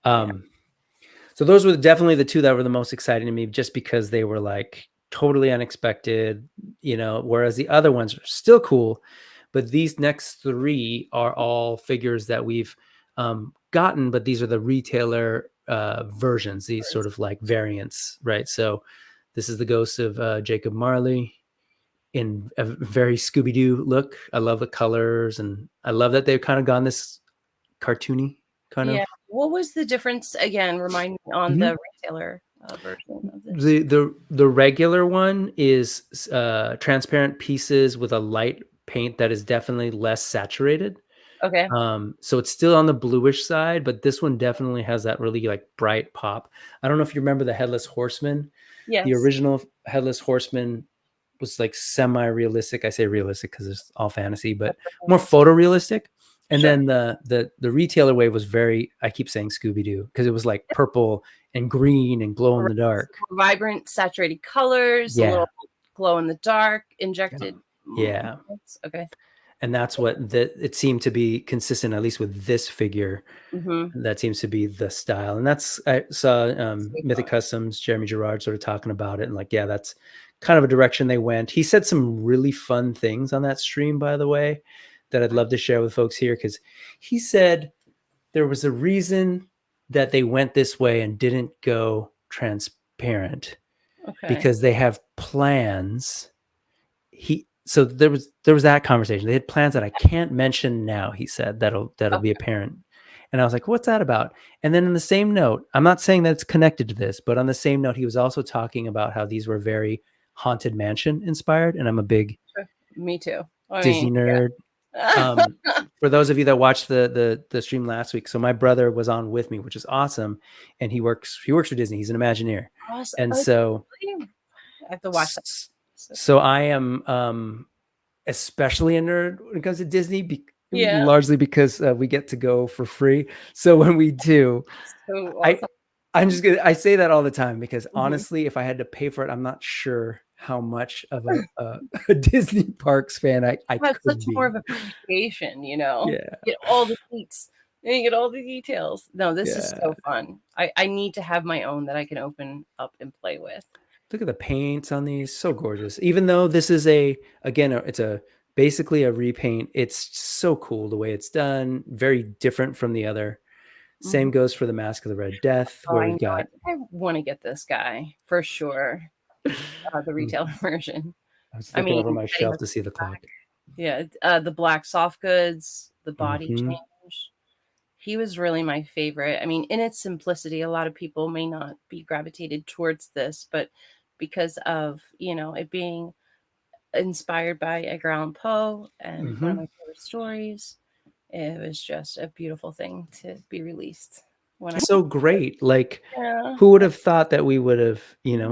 So those were definitely the two that were the most exciting to me, just because they were like totally unexpected, whereas the other ones are still cool. But these next three are all figures that we've gotten, but these are the retailer versions, these sort of like variants, right? So this is the ghost of Jacob Marley in a very Scooby-Doo look. I love the colors, and I love that they've kind of gone this cartoony kind of. What was the difference again? Remind me on the retailer version of this. The regular one is transparent pieces with a light paint that is definitely less saturated. Okay. So it's still on the bluish side, but this one definitely has that really like bright pop. I don't know if you remember the Headless Horseman. Yes. The original Headless Horseman was like semi-realistic. I say realistic because it's all fantasy, but more photorealistic. And then the retailer wave was very, I keep saying Scooby-Doo because it was like purple and green and glow in the dark. Vibrant, saturated colors, a little glow in the dark, injected. Yeah. Okay. And that's what it seemed to be consistent, at least with this figure. That seems to be the style. And I saw Mythic Customs, Jeremy Gerard sort of talking about it. And like, yeah, that's kind of a direction they went. He said some really fun things on that stream, by the way, that I'd love to share with folks here. Because he said there was a reason that they went this way and didn't go transparent Okay. because they have plans. So there was that conversation. They had plans that I can't mention now, he said, that'll be apparent. And I was like, what's that about? And then in the same note, I'm not saying that it's connected to this, but on the same note, he was also talking about how these were very Haunted Mansion inspired. And I'm a big Me too. Disney nerd. Yeah. For those of you that watched the stream last week, so my brother was on with me, which is awesome. And he works for Disney. He's an Imagineer. Awesome. And so I have to watch that. So I am especially a nerd when it comes to Disney, Yeah. largely because we get to go for free. So when we do, So awesome. I say that all the time because honestly, if I had to pay for it, I'm not sure how much of a Disney parks fan I have could such be. more of appreciation, you know. Yeah. Get all the seats and you get all the details. No, this is so fun. I need to have my own that I can open up and play with. Look at the paints on these, so gorgeous. Even though this is it's basically a repaint, it's so cool the way it's done. Very different from the other. Same goes for the Mask of the Red Death, where we've got. I want to get this guy for sure. The retail version. I was looking over my shelf to see the clock. Yeah, the black soft goods, the body change. He was really my favorite. I mean, in its simplicity, a lot of people may not be gravitated towards this, but because of, it being inspired by Edgar Allan Poe and one of my favorite stories, it was just a beautiful thing to be released. So great. Like, who would have thought that we would have,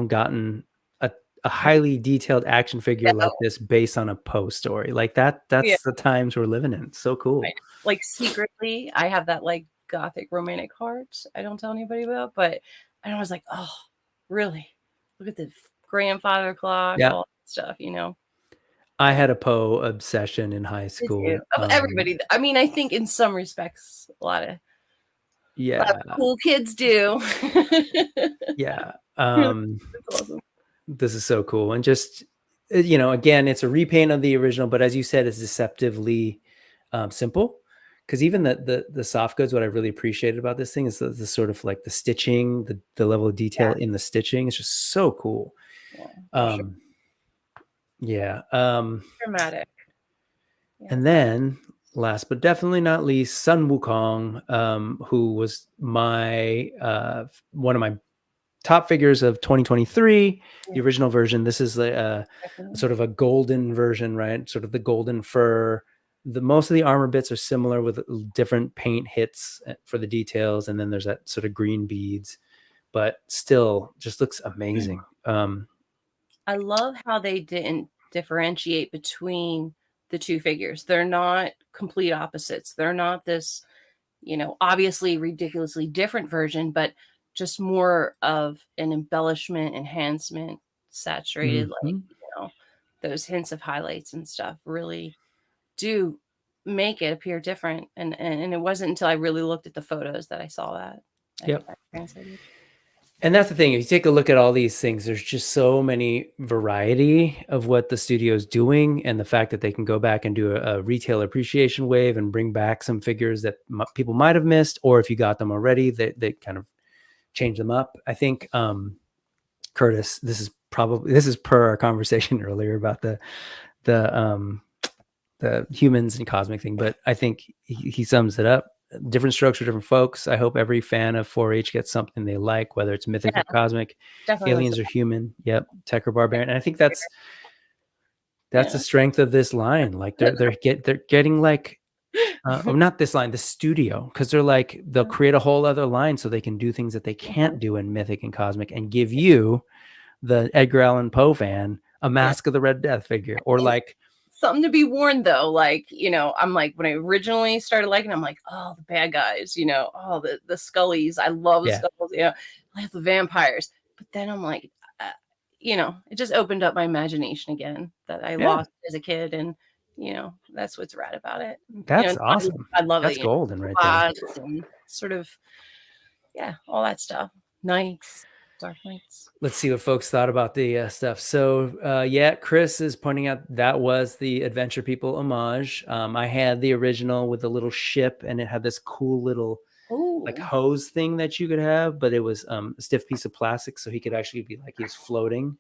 gotten a highly detailed action figure like this based on a Poe story? Like that's the times we're living in. It's so cool. Right. Like secretly, I have that like gothic romantic heart I don't tell anybody about, but I was like, oh, really? Look at the grandfather clock, all that stuff, I had a Poe obsession in high school. Everybody, I mean, I think in some respects, a lot of cool kids do. Yeah. Awesome. This is so cool. And just, again, it's a repaint of the original, but as you said, it's deceptively simple. Because even the soft goods, what I really appreciated about this thing is the sort of like the stitching, the level of detail in the stitching. It's just so cool. Yeah. Dramatic. Yeah. And then last but definitely not least, Sun Wukong, who was my one of my top figures of 2023, the original version. This is a sort of a golden version, right? Sort of the golden fur. Most of the armor bits are similar with different paint hits for the details. And then there's that sort of green beads, but still just looks amazing. I love how they didn't differentiate between the two figures. They're not complete opposites. They're not this, obviously ridiculously different version, but just more of an embellishment, enhancement, saturated, like, those hints of highlights and stuff really do make it appear different. And it wasn't until I really looked at the photos that I saw that. Translated. And that's the thing. If you take a look at all these things, there's just so many variety of what the studio is doing, and the fact that they can go back and do a retail appreciation wave and bring back some figures that people might have missed, or if you got them already, they kind of change them up. I think, Curtis, this is per our conversation earlier about the humans and cosmic thing, but I think he sums it up. Different strokes for different folks. I hope every fan of 4-H gets something they like, whether it's mythic or cosmic, aliens or human. Yep, tech or barbarian. And I think that's the strength of this line. Like they're getting like, not this line, the studio, because they'll create a whole other line so they can do things that they can't do in mythic and cosmic, and give you, the Edgar Allan Poe fan, a Mask of the Red Death figure, or like. Something to be warned though, like, I'm like, when I originally started liking, I'm like, oh, the bad guys, the Scullys. I love the Skulls, I love the vampires. But then I'm like, it just opened up my imagination again that I lost as a kid, and that's what's rad about it. That's awesome. I love that's it. Golden right there. And sort of, all that stuff. Knights. Dark Knights. Let's see what folks thought about the stuff. So Chris is pointing out that was the Adventure People homage. I had the original with a little ship, and it had this cool little like hose thing that you could have, but it was a stiff piece of plastic, so he could actually be like he was floating.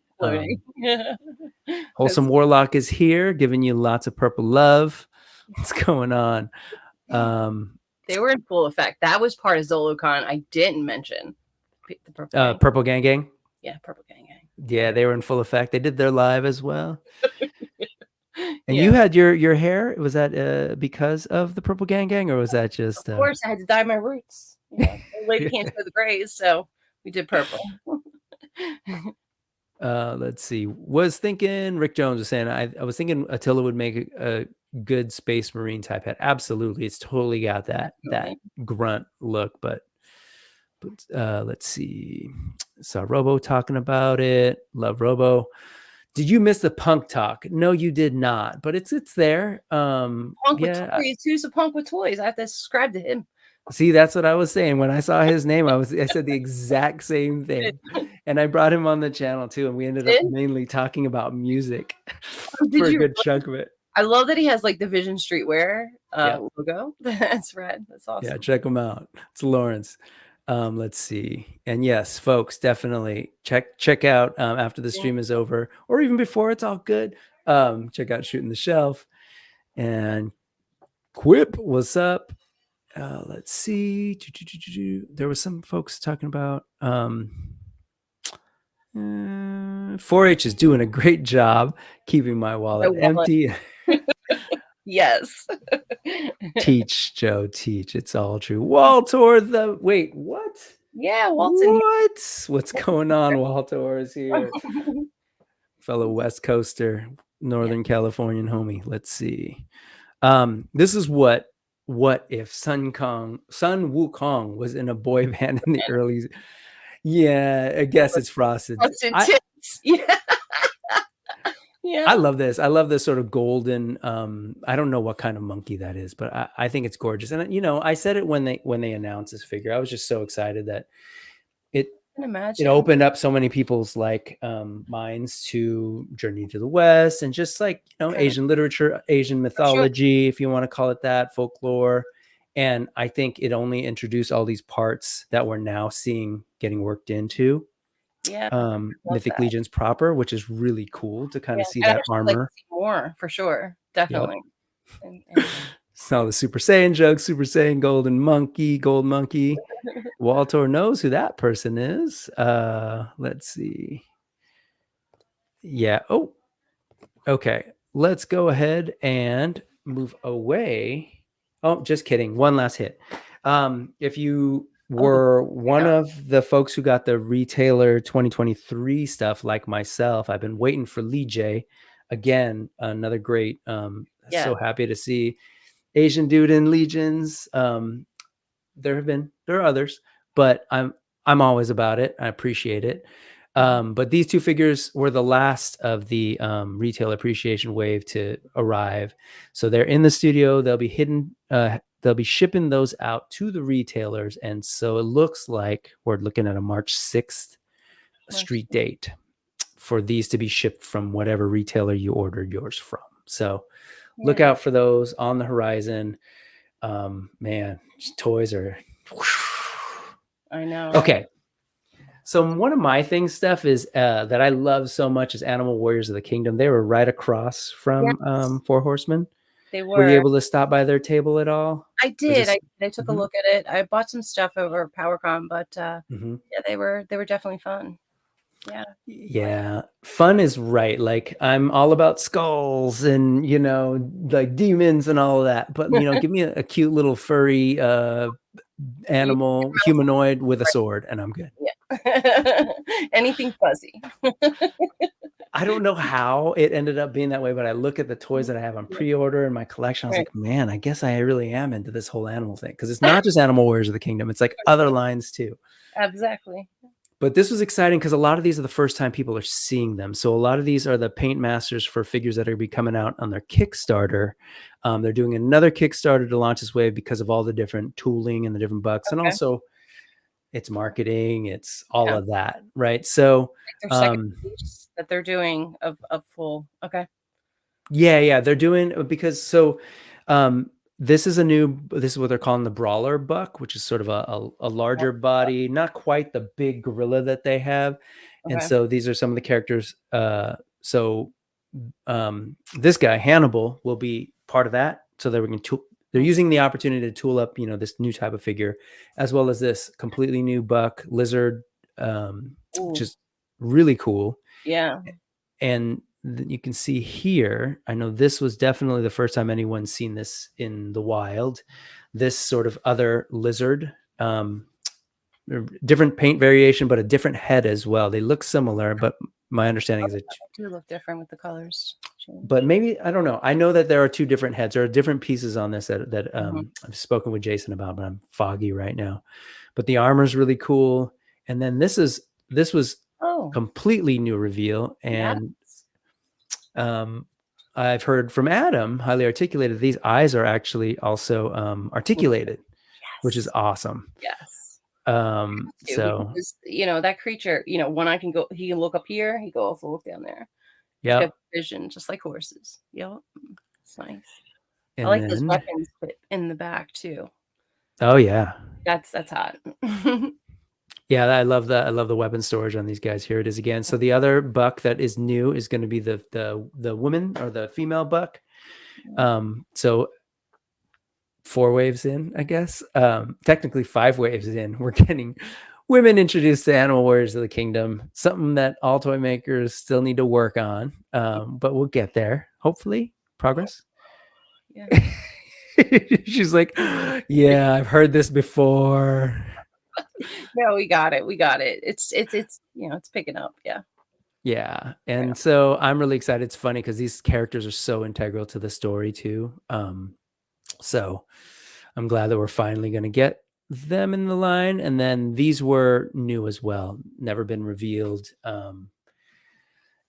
Wholesome Warlock is here, giving you lots of purple love. What's going on? They were in full effect. That was part of Zolocon. I didn't mention the Purple Gang Gang. Yeah, Purple Gang Gang. Yeah, they were in full effect. They did their live as well. And you had your hair. Was that because of the Purple Gang Gang, or was that just? Of course, I had to dye my roots. You know, the lady can't show the grays, so we did purple. Let's see. Was thinking Rick Jones was saying I was thinking Attila would make a good Space Marine type hat. Absolutely, it's totally got that grunt look. But let's see. Saw Robo talking about it. Love Robo. Did you miss the punk talk? No, you did not. But it's there. Punk with toys. Who's a punk with toys? I have to subscribe to him. See, that's what I was saying when I saw his name. I said the exact same thing, and I brought him on the channel too, and we ended up mainly talking about music for a good chunk of it. I love that he has like the Vision Streetwear logo. That's rad. That's awesome. Yeah, check him out. It's Lawrence. Let's see, and yes, folks, definitely check out after the stream is over, or even before. It's all good. Check out Shooting the Shelf and Quip. What's up? Let's see. There was some folks talking about 4-H is doing a great job keeping my wallet empty. Yes. Teach, Joe, teach. It's all true. Waltor, wait, what? Yeah, Walton. What's going on? Waltor is here. Fellow West Coaster, Northern Californian homie. Let's see. This is what if Sun Wukong was in a boy band in the early. Yeah, I guess it's Frosted. Yeah. Yeah. I love this. I love this sort of golden. I don't know what kind of monkey that is, but I think it's gorgeous. And I said it when they announced this figure. I was just so excited that it opened up so many people's minds to Journey to the West and just Asian literature, Asian mythology, if you want to call it that, folklore. And I think it only introduced all these parts that we're now seeing getting worked into. Yeah, Mythic Legions proper, which is really cool to kind of see that armor more for sure. Definitely. Yep. So the Super Saiyan joke, Super Saiyan Golden Monkey, Gold Monkey. Walter knows who that person is. Let's see. Yeah. Oh, okay. Let's go ahead and move away. Oh, just kidding. One last hit. If you were one of the folks who got the retailer 2023 stuff like myself, I've been waiting for Lee J. Again, another great. So happy to see Asian dude in Legions. There are others, but I'm always about it. I appreciate it. But these two figures were the last of the retail appreciation wave to arrive. So they're in the studio. They'll be hidden. They'll be shipping those out to the retailers. And so it looks like we're looking at a March 6th street date for these to be shipped from whatever retailer you ordered yours from. So look out for those on the horizon. Man, toys are. I know. Okay. So one of my things, Steph, is that I love so much is Animal Warriors of the Kingdom. They were right across from Four Horsemen. They were. Were you able to stop by their table at all? I did. I took a look at it. I bought some stuff over PowerCon, but yeah, they were definitely fun. Yeah. Fun is right. Like I'm all about skulls and like demons and all of that. But give me a cute little furry animal humanoid with a sword and I'm good. Yeah. Anything fuzzy. I don't know how it ended up being that way, but I look at the toys that I have on pre-order in my collection. I was like, man, I guess I really am into this whole animal thing because it's not just Animal Warriors of the Kingdom. It's like other lines too. Exactly. But this was exciting because a lot of these are the first time people are seeing them. So a lot of these are the paint masters for figures that are going to be coming out on their Kickstarter. They're doing another Kickstarter to launch this wave because of all the different tooling and the different bucks. And also it's marketing. It's all of that. Right. So their second piece that they're doing of full. Okay. Yeah. They're doing because this is what they're calling the brawler buck, which is sort of a larger body, not quite the big gorilla that they have. And Okay. so these are some of the characters. This guy Hannibal will be part of that, so that we can they're using the opportunity to tool up, this new type of figure, as well as this completely new buck lizard, which is really cool. Yeah. And you can see here, I know this was definitely the first time anyone's seen this in the wild, this sort of other lizard, different paint variation, but a different head as well. They look similar, but my understanding is They do look different with the colors. But maybe, I don't know. I know that there are two different heads. There are different pieces on this that I've spoken with Jason about, but I'm foggy right now. But the armor is really cool. And then this was completely new reveal. And I've heard from Adam, highly articulated, these eyes are actually also articulated, which is awesome. Yes. So because, that creature, one eye he can look up here, he can also look down there. Yeah, vision just like horses. Yep, it's nice. And I like those weapons in the back too. Oh yeah, that's hot. Yeah, I love that. I love the weapon storage on these guys. Here it is again. So the other buck that is new is going to be the woman or the female buck. So 4 waves in, I guess. Technically 5 waves in. We're getting women introduced to Animal Warriors of the Kingdom. Something that all toy makers still need to work on. But we'll get there. Hopefully, progress. Yeah. She's like, yeah, I've heard this before. No, we got it. It's it's picking up. Yeah. And so I'm really excited. It's funny because these characters are so integral to the story too. So I'm glad that we're finally going to get them in the line. And then these were new as well, never been revealed.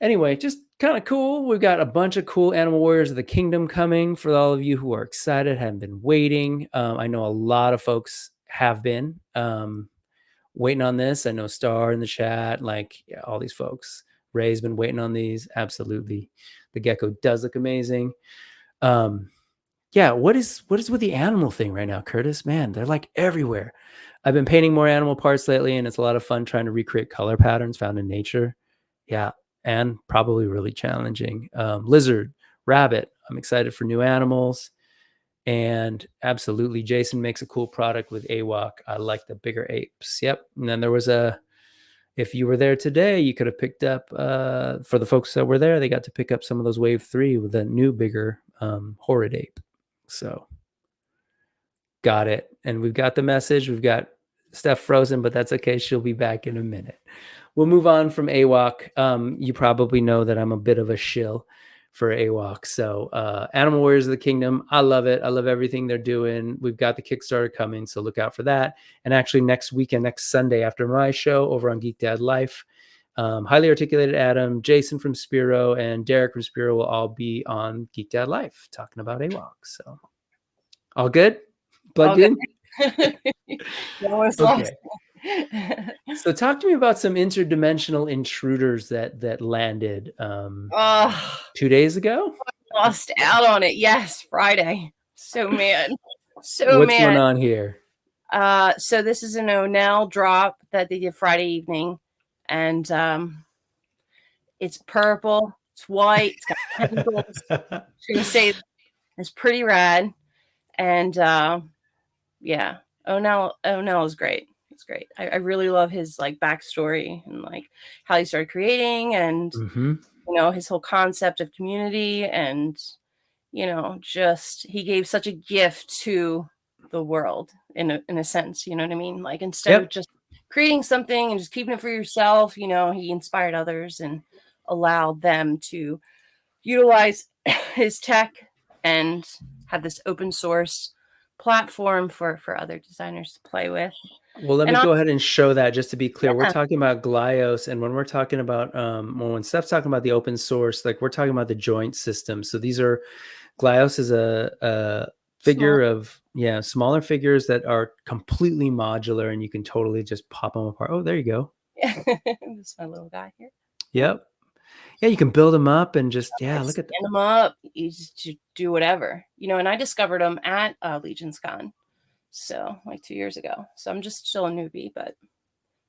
Anyway, just kind of cool. We've got a bunch of cool Animal Warriors of the Kingdom coming for all of you who are excited, haven't been waiting. I know a lot of folks have been waiting on this. I know Star in the chat, all these folks. Ray's been waiting on these. Absolutely. The gecko does look amazing. Yeah, what is with the animal thing right now, Curtis? Man, they're like everywhere. I've been painting more animal parts lately, and it's a lot of fun trying to recreate color patterns found in nature. Yeah, and probably really challenging. Lizard, rabbit. I'm excited for new animals. And absolutely, Jason makes a cool product with AWOC. I like the bigger apes. Yep. And then there was if you were there today, you could have picked up, for the folks that were there, they got to pick up some of those Wave 3 with a new, bigger horrid ape. So got it. And we've got the message. We've got Steph frozen, but that's okay. She'll be back in a minute. We'll move on from AWOC. You probably know that I'm a bit of a shill for AWOC. So Animal Warriors of the Kingdom, I love it. I love everything they're doing. We've got the Kickstarter coming, so look out for that. And actually next weekend, next Sunday after my show over on Geek Dad Life, Highly Articulated Adam, Jason from Spiro, and Derek from Spiro will all be on Geek Dad Life talking about AWOC. So all good? Plugged in? Okay. So talk to me about some interdimensional intruders that landed 2 days ago. I lost out on it. Yes, Friday. So mad. What's going on here? So this is an N.E.W. drop that they did Friday evening, and it's purple, it's white, it's got tentacles. I'm gonna say it's pretty rad, and yeah, N.E.W. is great. It's great. I really love his backstory and how he started creating, and his whole concept of community, and just he gave such a gift to the world in a sense. You know what I mean? Instead of just creating something and just keeping it for yourself, he inspired others and allowed them to utilize his tech and have this open source platform for other designers to play with. Well, let me go ahead and show that just to be clear. We're talking about Glyos, and when we're talking about when Steph's talking about the open source, we're talking about the joint system. So these are Glyos is a figure of smaller figures that are completely modular, and you can totally just pop them apart. Oh, there you go. This is my little guy here. Yep. Yeah, you can build them up and just look at stand them up. You just do whatever, you know. And I discovered them at Legion's Con, so like 2 years ago. So I'm just still a newbie, but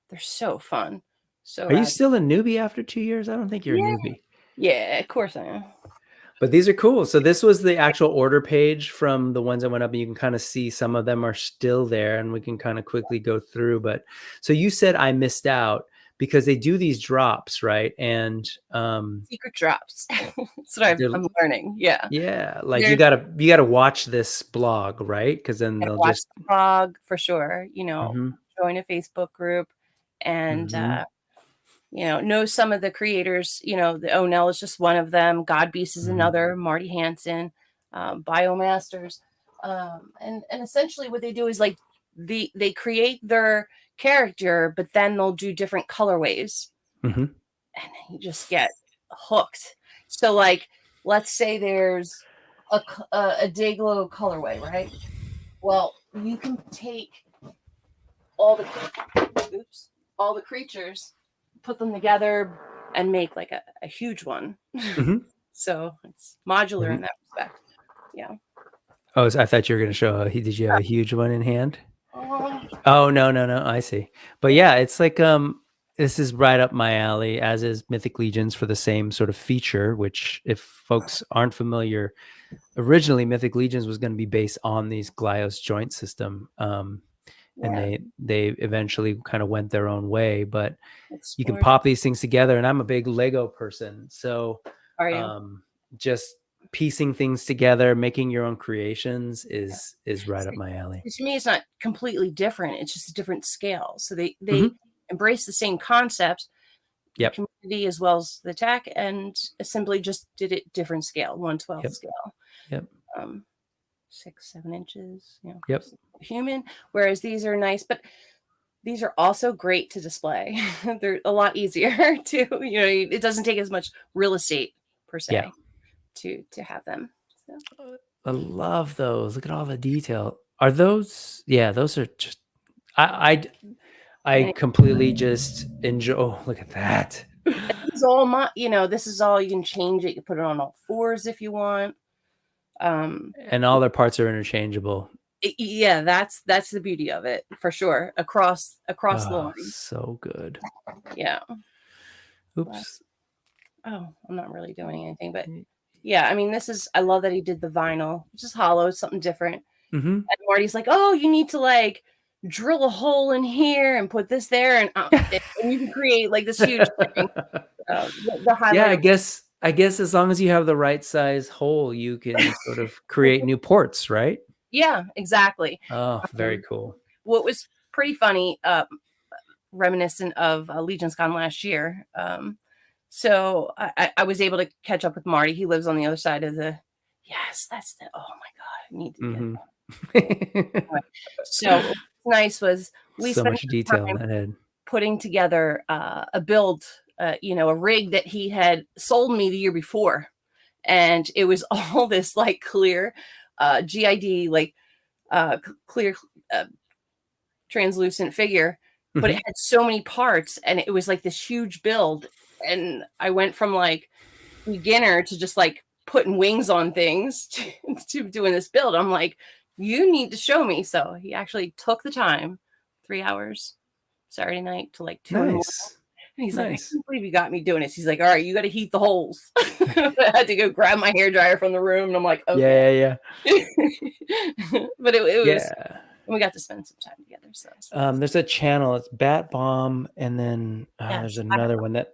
they're so fun. So Are you still a newbie after 2 years? I don't think you're a newbie. Yeah, of course I am. But these are cool. So this was the actual order page from the ones that went up, and you can kind of see some of them are still there, and we can kind of quickly go through. But so you said I missed out because they do these drops, right? And secret drops. That's what I'm learning. Yeah. Yeah, like you gotta watch this blog, right? Because then they'll watch just the blog for sure. You know, join a Facebook group, and you know some of the creators. You know, the Onel is just one of them. Godbeast is another. Marty Hansen, Biomasters, and essentially what they do is like they create their character, but then they'll do different colorways, and then you just get hooked. So like, let's say there's a Dayglow colorway, right? Well, you can take all the creatures, put them together, and make like a huge one. So it's modular in that respect. Yeah. Oh, so I thought you were going to show. Did you have a huge one in hand? Oh no, I see. But yeah, it's like this is right up my alley, as is Mythic Legions for the same sort of feature. Which, if folks aren't familiar, originally Mythic Legions was going to be based on these Glyos joint system, and they eventually kind of went their own way. But you can pop these things together, and I'm a big Lego person, so just piecing things together, making your own creations is right up my alley. To me, it's not completely different. It's just a different scale. So they embrace the same concept, the community as well as the tech, and simply just did it different scale, 1/12 scale. 6-7 inches. You know, human. Whereas these are nice, but these are also great to display. They're a lot easier to, you know, it doesn't take as much real estate per se to have them. So. I love those. Look at all the detail. Are those? Yeah, those are just. I completely just enjoy. Oh, look at that. This is all you know. This is all, you can change it. You can put it on all fours if you want. And all their parts are interchangeable. Yeah, that's the beauty of it for sure. Across the line. So good. Yeah. Oops. Oh, I'm not really doing anything, but yeah, I mean, I love that he did the vinyl, which is hollow, something different. And Marty's like, oh, you need to like drill a hole in here and put this there, and you can create like this huge thing. Yeah, I guess as long as you have the right size hole, you can sort of create new ports, right? Yeah, exactly. Oh, very cool. What was pretty funny, reminiscent of Legion's Con last year. So I was able to catch up with Marty. He lives on the other side of the. Yes, that's the. Oh my god, I need to get that. So what's nice was we so spent much detail in that head. Putting together a build, you know, a rig that he had sold me the year before, and it was all this like clear, GID like clear translucent figure, but it had so many parts, and it was like this huge build. And I went from like beginner to just like putting wings on things to doing this build. I'm like, you need to show me. So he actually took the time, 3 hours Saturday night to like 2 in the morning. And he's like, I can't believe you got me doing this. He's like, all right, you got to heat the holes. I had to go grab my hairdryer from the room, and I'm like, okay. Yeah. But it was, and we got to spend some time together. So there's a channel, it's Bat Bomb, and then there's another one that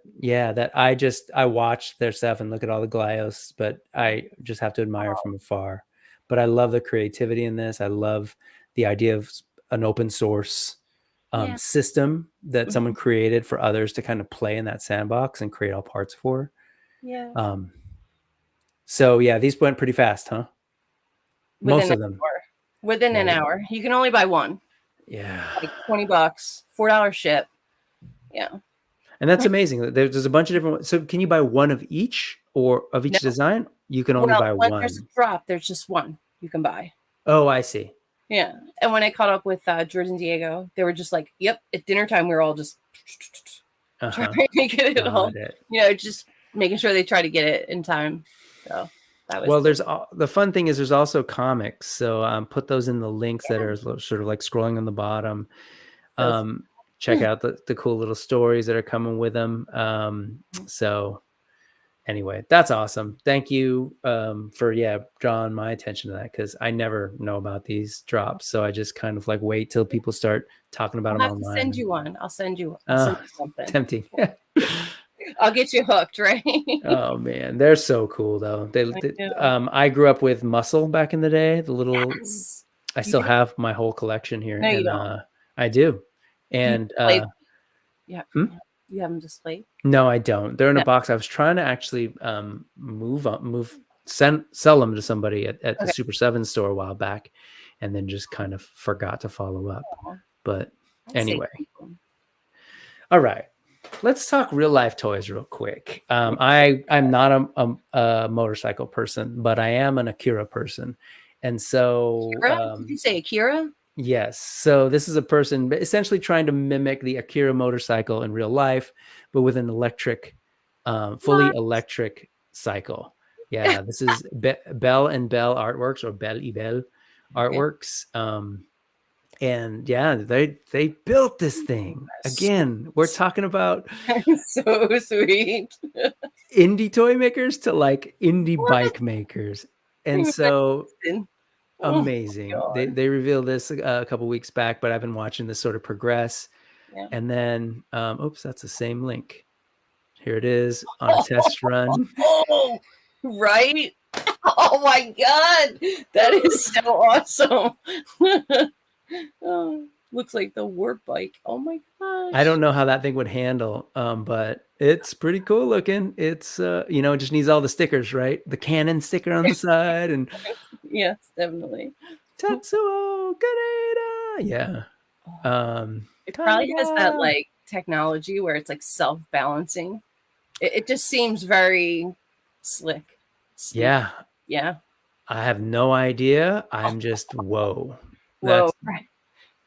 I watched their stuff and look at all the Glyos, but I just have to admire from afar. But I love the creativity in this. I love the idea of an open source system that someone created for others to kind of play in that sandbox and create all parts for. Yeah. So yeah, these went pretty fast, huh? Most of them. Within an hour. You can only buy one. Yeah. Like $20, $4 ship. Yeah. And that's amazing. There's a bunch of different. So can you buy one of each, or of each design? You can only buy one. There's a drop. There's just one you can buy. Oh, I see. Yeah. And when I caught up with George and Diego, they were just like, yep, at dinner time, we were all just trying to get it all. You know, just making sure they try to get it in time. So that was well. There's the fun thing is there's also comics, so put those in the links that are sort of like scrolling on the bottom. Check out the cool little stories that are coming with them. So anyway, that's awesome. Thank you for drawing my attention to that, because I never know about these drops, so I just kind of like wait till people start talking about them I'll have online. to send you one. I'll send you something. Tempting. I'll get you hooked, right? Oh man, they're so cool though. I grew up with Muscle back in the day. The little, Yes. I still have my whole collection here. No, and you don't. I do. And you have them displayed? No, I don't. They're in a box. I was trying to actually sell them to somebody at the Super 7 store a while back, and then just kind of forgot to follow up. But anyway, all right. Let's talk real life toys real quick. I'm not a motorcycle person, but I am an Akira person. And so Did you say Akira? Yes. So this is a person essentially trying to mimic the Akira motorcycle in real life, but with an electric, fully electric cycle. Yeah. This is Bell and Bell Artworks, or Bell y Bell Artworks. And yeah, they built this thing. Again, we're talking about so sweet. Indie toy makers to like indie bike makers. And so amazing. They revealed this a couple weeks back, but I've been watching this sort of progress. And then oops, that's the same link. Here it is on a test run. Right? Oh my god, that is so awesome. Looks like the warp bike. Oh my gosh. I don't know how that thing would handle, but it's pretty cool looking. It's it just needs all the stickers, right? The Canon sticker on the side, and yes, definitely. Tetsuo Kaneda. Yeah. It probably has that like technology where it's like self-balancing. It just seems very slick. Yeah. Yeah. I have no idea. I'm just whoa.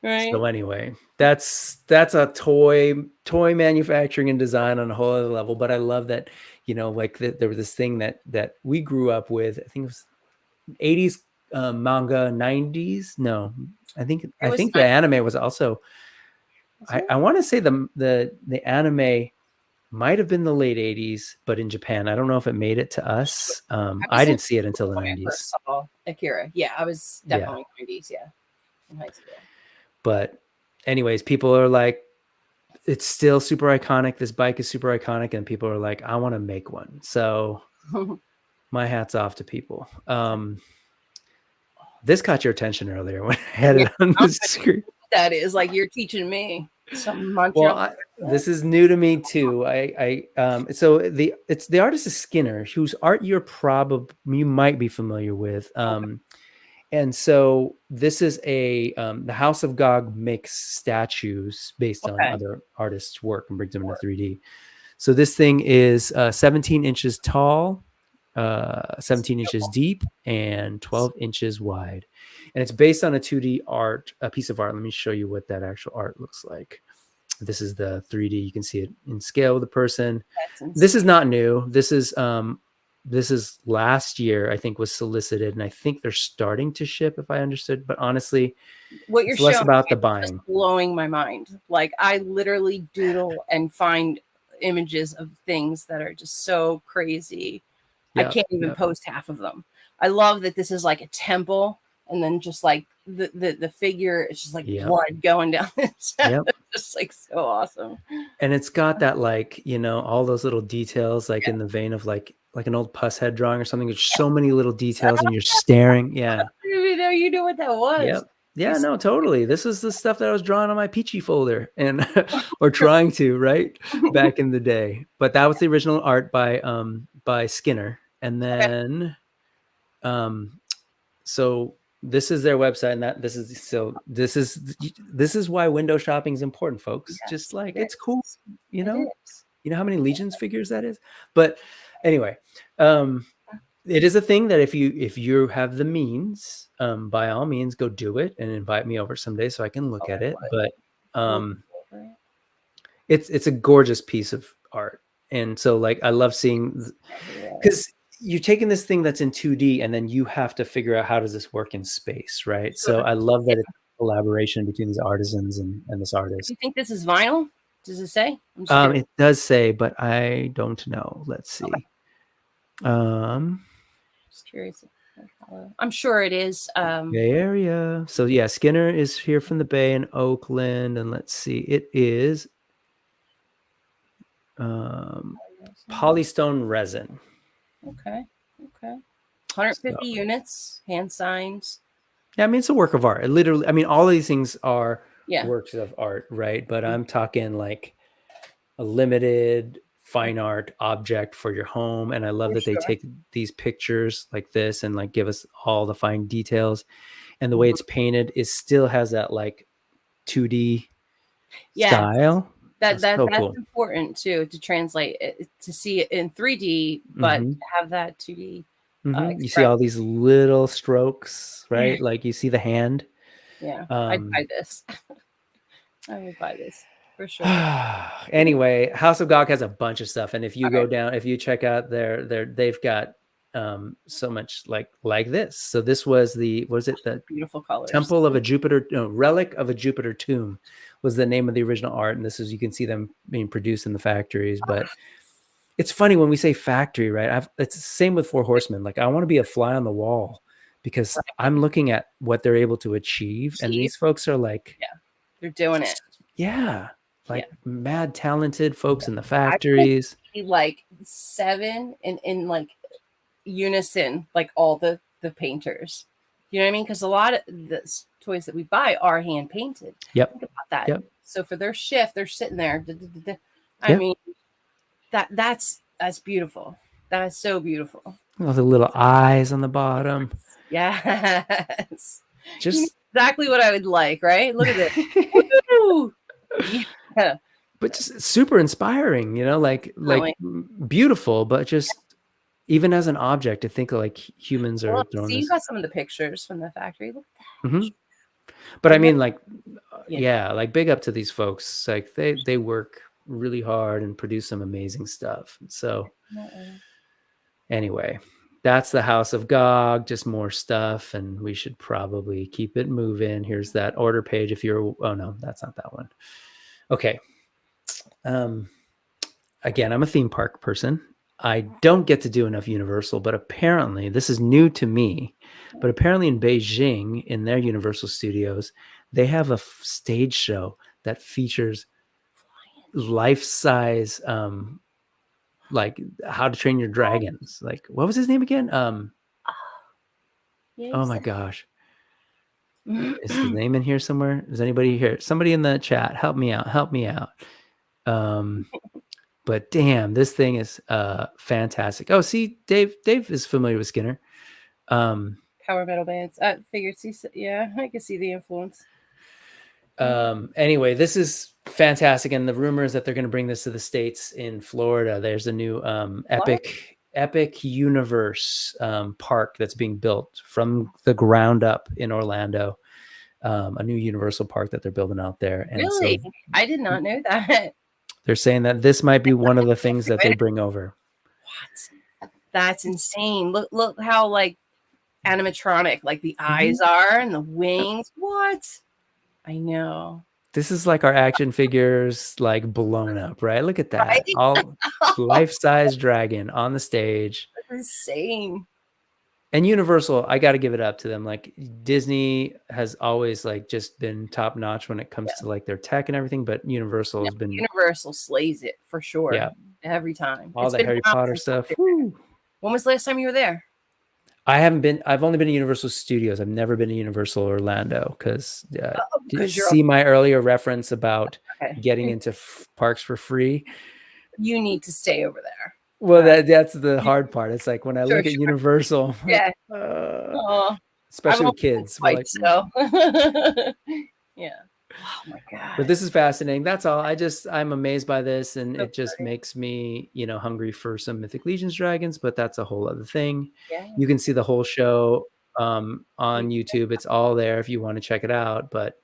Right. So anyway, that's a toy manufacturing and design on a whole other level. But I love that, like there was this thing that we grew up with. I think it was 80s manga, 90s. No, I think the anime was also. I want to say the anime might have been the late 80s, but in Japan. I don't know if it made it to us. I didn't see it until the 90s. Akira. Yeah, I was definitely 90s. Yeah, in high school. But anyways, people are like, it's still super iconic. This bike is super iconic. And people are like, I want to make one. So my hat's off to people. This caught your attention earlier when I had it on the screen. That is like you're teaching me something. Well, this is new to me too. So the artist is Skinner, whose art you might be familiar with. And so this is the House of Gog makes statues based on other artists' work and brings them into 3D. So this thing is 17 inches tall, 17 inches deep, and 12 inches wide. And it's based on a 2D piece of art. Let me show you what that actual art looks like. This is the 3D. You can see it in scale with the person. This is not new. This is last year, I think, was solicited, and I think they're starting to ship, if I understood. But honestly, what you're less showing about the buying. Blowing my mind. Like I literally doodle and find images of things that are just so crazy. I can't even post half of them. I love that this is like a temple, and then just like the figure, it's just like blood going down. It's just like so awesome. And it's got that like, all those little details, like in the vein of like an old puss head drawing or something. There's so many little details, and you're staring. Yeah. You knew what that was. Yep. Yeah, no, totally. This is the stuff that I was drawing on my Peachy folder or trying to, right, back in the day. But that was the original art by Skinner. And then so this is their website, and this is why window shopping is important, folks. Just like it's cool, you know how many Legions figures that is. But anyway, it is a thing that if you have the means, by all means, go do it and invite me over someday so I can look at it. But it's a gorgeous piece of art. And so like I love seeing, because you're taking this thing that's in 2D and then you have to figure out how does this work in space, right? So I love that it's a collaboration between these artisans and this artist. Do you think this is vinyl? Does it say? I'm just curious. It does say, but I don't know. Let's see. Just curious. I'm sure it is. Bay Area. So yeah, Skinner is here from the Bay in Oakland, and let's see, it is polystone resin. Okay. 150 units, hand signs. Yeah, I mean, it's a work of art. It literally, I mean, all of these things are Yeah. works of art, right? But I'm talking like a limited fine art object for your home. And I love that they take these pictures like this and like give us all the fine details. And the way it's painted is still has that like 2D style. That's cool. important too, to translate it, to see it in 3D, but have that 2D. You see all these little strokes, right? Like you see the hand. Yeah, I'd buy this. I would buy this for sure. Anyway, House of Gog has a bunch of stuff, and if you go down, if you check out they've got so much like this. So this was the beautiful colors. Temple of a Jupiter, no, Relic of a Jupiter Tomb was the name of the original art, and this is, you can see them being produced in the factories. But it's funny when we say factory, right? It's the same with Four Horsemen. Like I want to be a fly on the wall because I'm looking at what they're able to achieve, and these folks are like, they're doing it. Yeah, like mad talented folks in the factories. Like 7 in like unison, like all the painters. You know what I mean? Because a lot of the toys that we buy are hand painted. Yep. Think about that. Yep. So for their shift, they're sitting there. I mean, that's beautiful. That's so beautiful. All the little eyes on the bottom. Yes. Just exactly what I would like, right? Look at this. Woo! Yeah. But just super inspiring, you know, like beautiful, but just even as an object to think like humans are doing this. You got some of the pictures from the factory. Look at that. But I mean, like, like big up to these folks. Like they work really hard and produce some amazing stuff. So anyway, that's the House of Gog, just more stuff, and we should probably keep it moving. Here's that order page if you're, oh no, that's not that one. Okay. Again, I'm a theme park person. I don't get to do enough Universal, but apparently this is new to me, but apparently in Beijing, in their Universal Studios, they have a stage show that features life-size, like How to Train Your Dragons. Like, what was his name again? Oh my gosh. Is his name in here somewhere? Is anybody here? Somebody in the chat, help me out. But damn, this thing is fantastic. Oh, see, Dave is familiar with Skinner. Power metal bands. I figured, yeah, I can see the influence. Anyway, this is fantastic, and the rumor is that they're going to bring this to the States in Florida. There's a new Epic Universe park that's being built from the ground up in Orlando. A new Universal park that they're building out there. And really? So, I did not know that. They're saying that this might be one of the things that they bring over. What? That's insane. Look how like animatronic like the eyes are and the wings. What? I know. This is like our action figures like blown up, right? Look at that. Right? All life-size dragon on the stage. That's insane. And Universal, I got to give it up to them. Like Disney has always like just been top notch when it comes to like their tech and everything, but Universal has been. Universal slays it for sure. Yeah, every time. All the Harry Potter stuff. When was the last time you were there? I've only been to Universal Studios. I've never been to Universal Orlando because see my earlier reference about getting into parks for free. You need to stay over there. Well, that's the hard part. It's like when I look at Universal, especially with kids. We're like, yeah. Oh my God. But this is fascinating. That's all. I'm amazed by this, and it just makes me, hungry for some Mythic Legions dragons, but that's a whole other thing. Yeah. You can see the whole show on YouTube. It's all there if you want to check it out, but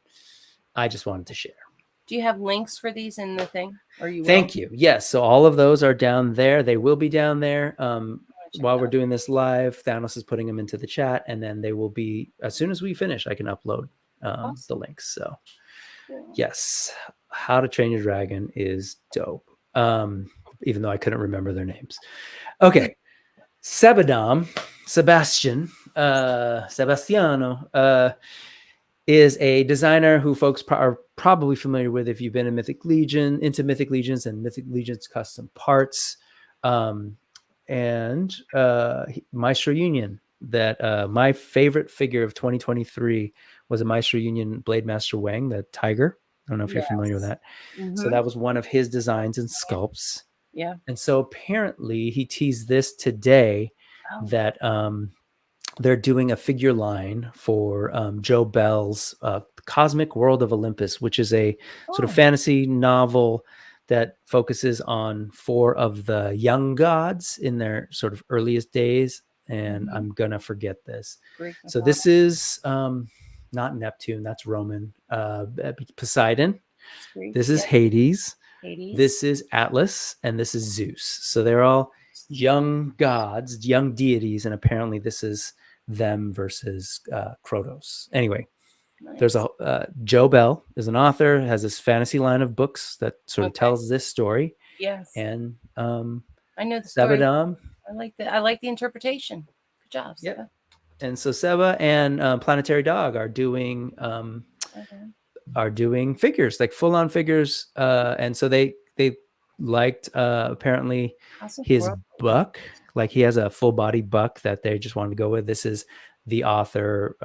I just wanted to share. Do you have links for these in the thing? Or you will? Thank you. Yes. So all of those are down there. They will be down there. Check While it we're out. doing this live, Thanos is putting them into the chat, and then they will be, as soon as we finish, I can upload the Awesome. links. So Cool. yes, How to Train Your Dragon is dope. Even though I couldn't remember their names. Okay. Sebastiano, is a designer who folks are probably familiar with if you've been in Mythic Legion, into Mythic Legions and Mythic Legions custom parts. And Maestro Union, that my favorite figure of 2023 was a Maestro Union Blade Master Wang, the tiger. I don't know if you're familiar with that. So that was one of his designs and sculpts. Yeah. And so apparently he teased this today that they're doing a figure line for Joe Bell's Cosmic World of Olympus, which is a sort of fantasy novel that focuses on 4 of the young gods in their sort of earliest days. And I'm going to forget this. So this is not Neptune, that's Roman. Poseidon. This is Hades. This is Atlas, and this is Zeus. So they're all young gods, young deities, and apparently this is them versus Kronos. Anyway, there's a Joe Bell is an author, has this fantasy line of books that sort of tells this story. Yes. And I know the story. Sebadam, I like the interpretation. Good job, Seba. And so Seba and Planetary Dog are doing figures, like full-on figures, and so they liked apparently his buck, like he has a full body buck that they just wanted to go with. This is the author,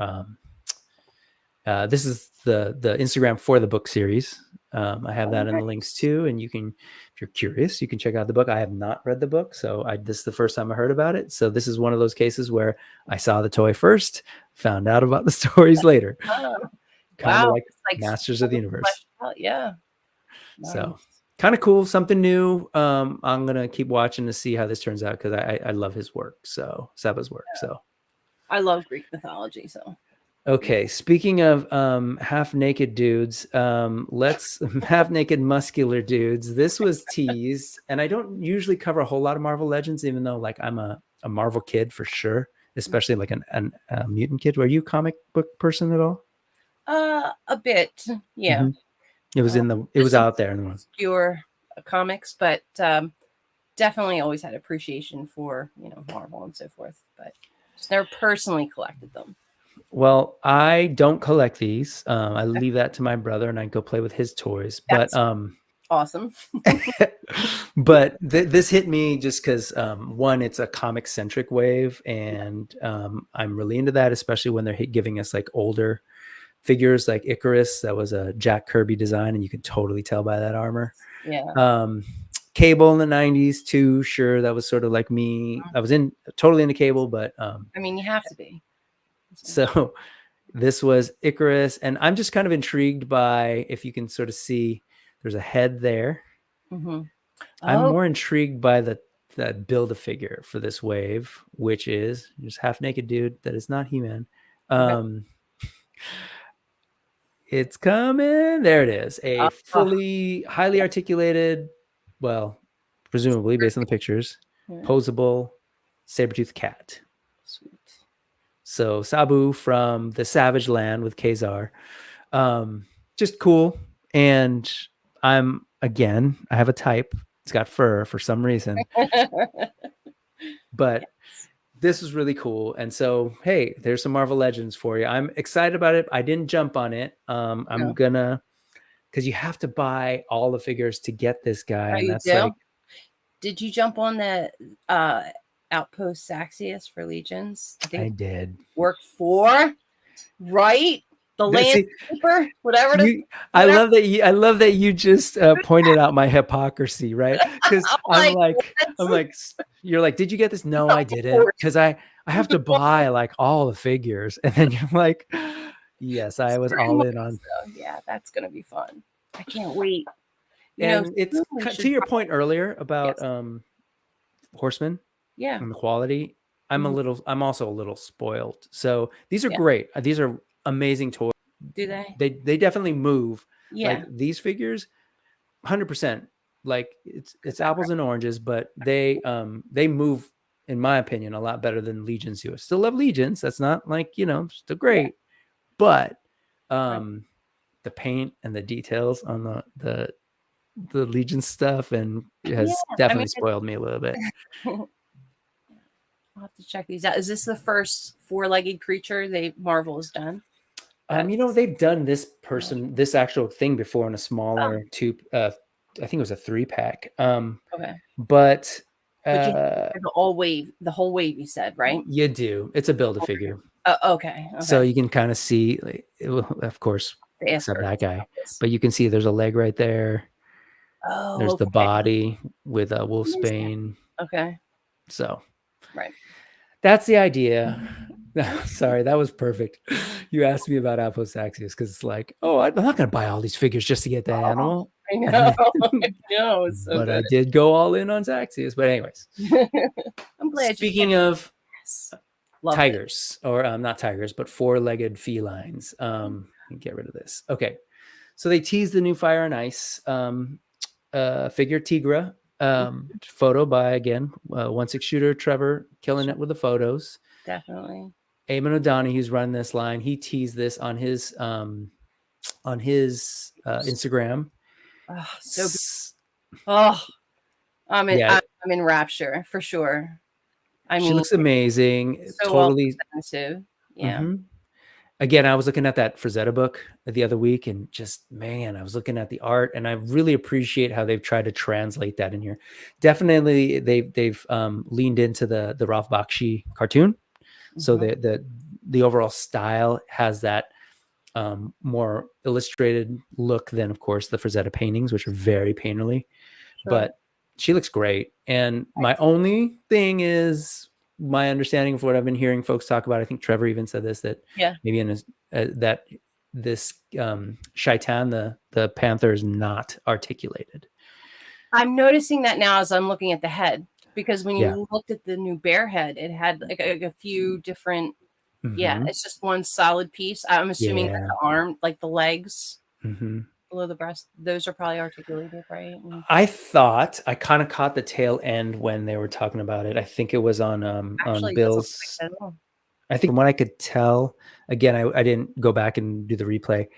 this is the Instagram for the book series. I have that in the links too, and you can, if you're curious, you can check out the book. I have not read the book, so this is the first time I heard about it. So this is one of those cases where I saw the toy first, found out about the stories later. Kind of like Masters of the Universe. Yeah. Nice. So kind of cool, something new. I'm gonna keep watching to see how this turns out because I love his work. So Seba's work. So I love Greek mythology. So okay, speaking of half naked dudes, let's half naked muscular dudes. This was teased, and I don't usually cover a whole lot of Marvel Legends, even though like I'm a Marvel kid for sure, especially like a mutant kid. Were you a comic book person at all? A bit, yeah. It was it was out there in the obscure comics, but definitely always had appreciation for Marvel and so forth, but just never personally collected them. Well, I don't collect these. I leave that to my brother, and I go play with his toys. That's but awesome. But this hit me just because one, it's a comic centric wave, and I'm really into that, especially when they're giving us like older figures like Icarus. That was a Jack Kirby design, and you can totally tell by that armor. Yeah. Cable in the 90s too. Sure, that was sort of like me. I was totally into Cable, but I mean, you have to be. So this was Icarus, and I'm just kind of intrigued by, if you can sort of see, there's a head there. I'm more intrigued by the Build-A-Figure for this wave, which is just half naked dude that is not He-Man. It's coming. There it is. A fully, highly articulated, well, presumably based on the pictures, posable saber-toothed cat. Sweet. So Sabu from the Savage Land with Kazar. Just cool. And I have a type. It's got fur for some reason. But this is really cool. And so, hey, there's some Marvel Legends for you. I'm excited about it. I didn't jump on it. I'm gonna, because you have to buy all the figures to get this guy. And that's like, did you jump on the Outpost Saxius for Legions? I did. Work for, right? The landscaper, whatever. I love that you just pointed out my hypocrisy, right? Because I'm like, you're like, did you get this? No, I didn't, because I have to buy like all the figures, and then you're like, yes, I was all in on. So, yeah, that's gonna be fun. I can't wait. And it's to your point earlier about Horsemen, and the quality. I'm also a little spoiled. So these are great. These are amazing toys. Do they? They definitely move. Yeah. Like these figures, 100%. Like it's apples and oranges, but they move, in my opinion, a lot better than Legions do. I still love Legions. That's not like, still great, but the paint and the details on the Legion stuff and it has definitely spoiled me a little bit. I'll have to check these out. Is this the first four-legged creature Marvel has done? They've done this actual thing before in a smaller two. I think it was a 3-pack. Okay. But the whole wave, you said, right? You do. It's a Build-A-Figure. Okay. So you can kind of see, like, of course, except that guy, but you can see there's a leg right there. Oh, there's the body with a wolfsbane. Okay. So, right. That's the idea. Sorry, that was perfect. You asked me about Aposaxius because it's like, oh, I'm not going to buy all these figures just to get that animal. I know. I know. It's so but good. I did go all in on Saxius. But anyways, I'm glad. Speaking of tigers, it. or not tigers, but 4-legged felines. Get rid of this. Okay, so they teased the new Fire and Ice figure Tigra. Photo by, again, 1/6 shooter Trevor, killing it with the photos. Definitely. Eamon O'Donoghue's run this line. He teased this on his Instagram. Oh, so good. Oh, I'm in rapture for sure. She looks amazing. So totally expensive. Yeah. Mm-hmm. Again, I was looking at that Frazetta book the other week, and just, man, I was looking at the art, and I really appreciate how they've tried to translate that in here. Definitely, they've leaned into the Ralph Bakshi cartoon, so the overall style has that more illustrated look than, of course, the Frazetta paintings, which are very painterly. Sure. But she looks great, and my only thing is, my understanding of what I've been hearing folks talk about, I think Trevor even said this, that maybe in that this Shaitan, the panther, is not articulated. I'm noticing that now as I'm looking at the head, because when you looked at the new bear head, it had like a few different. Yeah, it's just one solid piece. I'm assuming that the arm, like the legs below the breast, those are probably articulated, right? I kind of caught the tail end when they were talking about it. I think it was on Bill's. I think from what I could tell, again, I didn't go back and do the replay.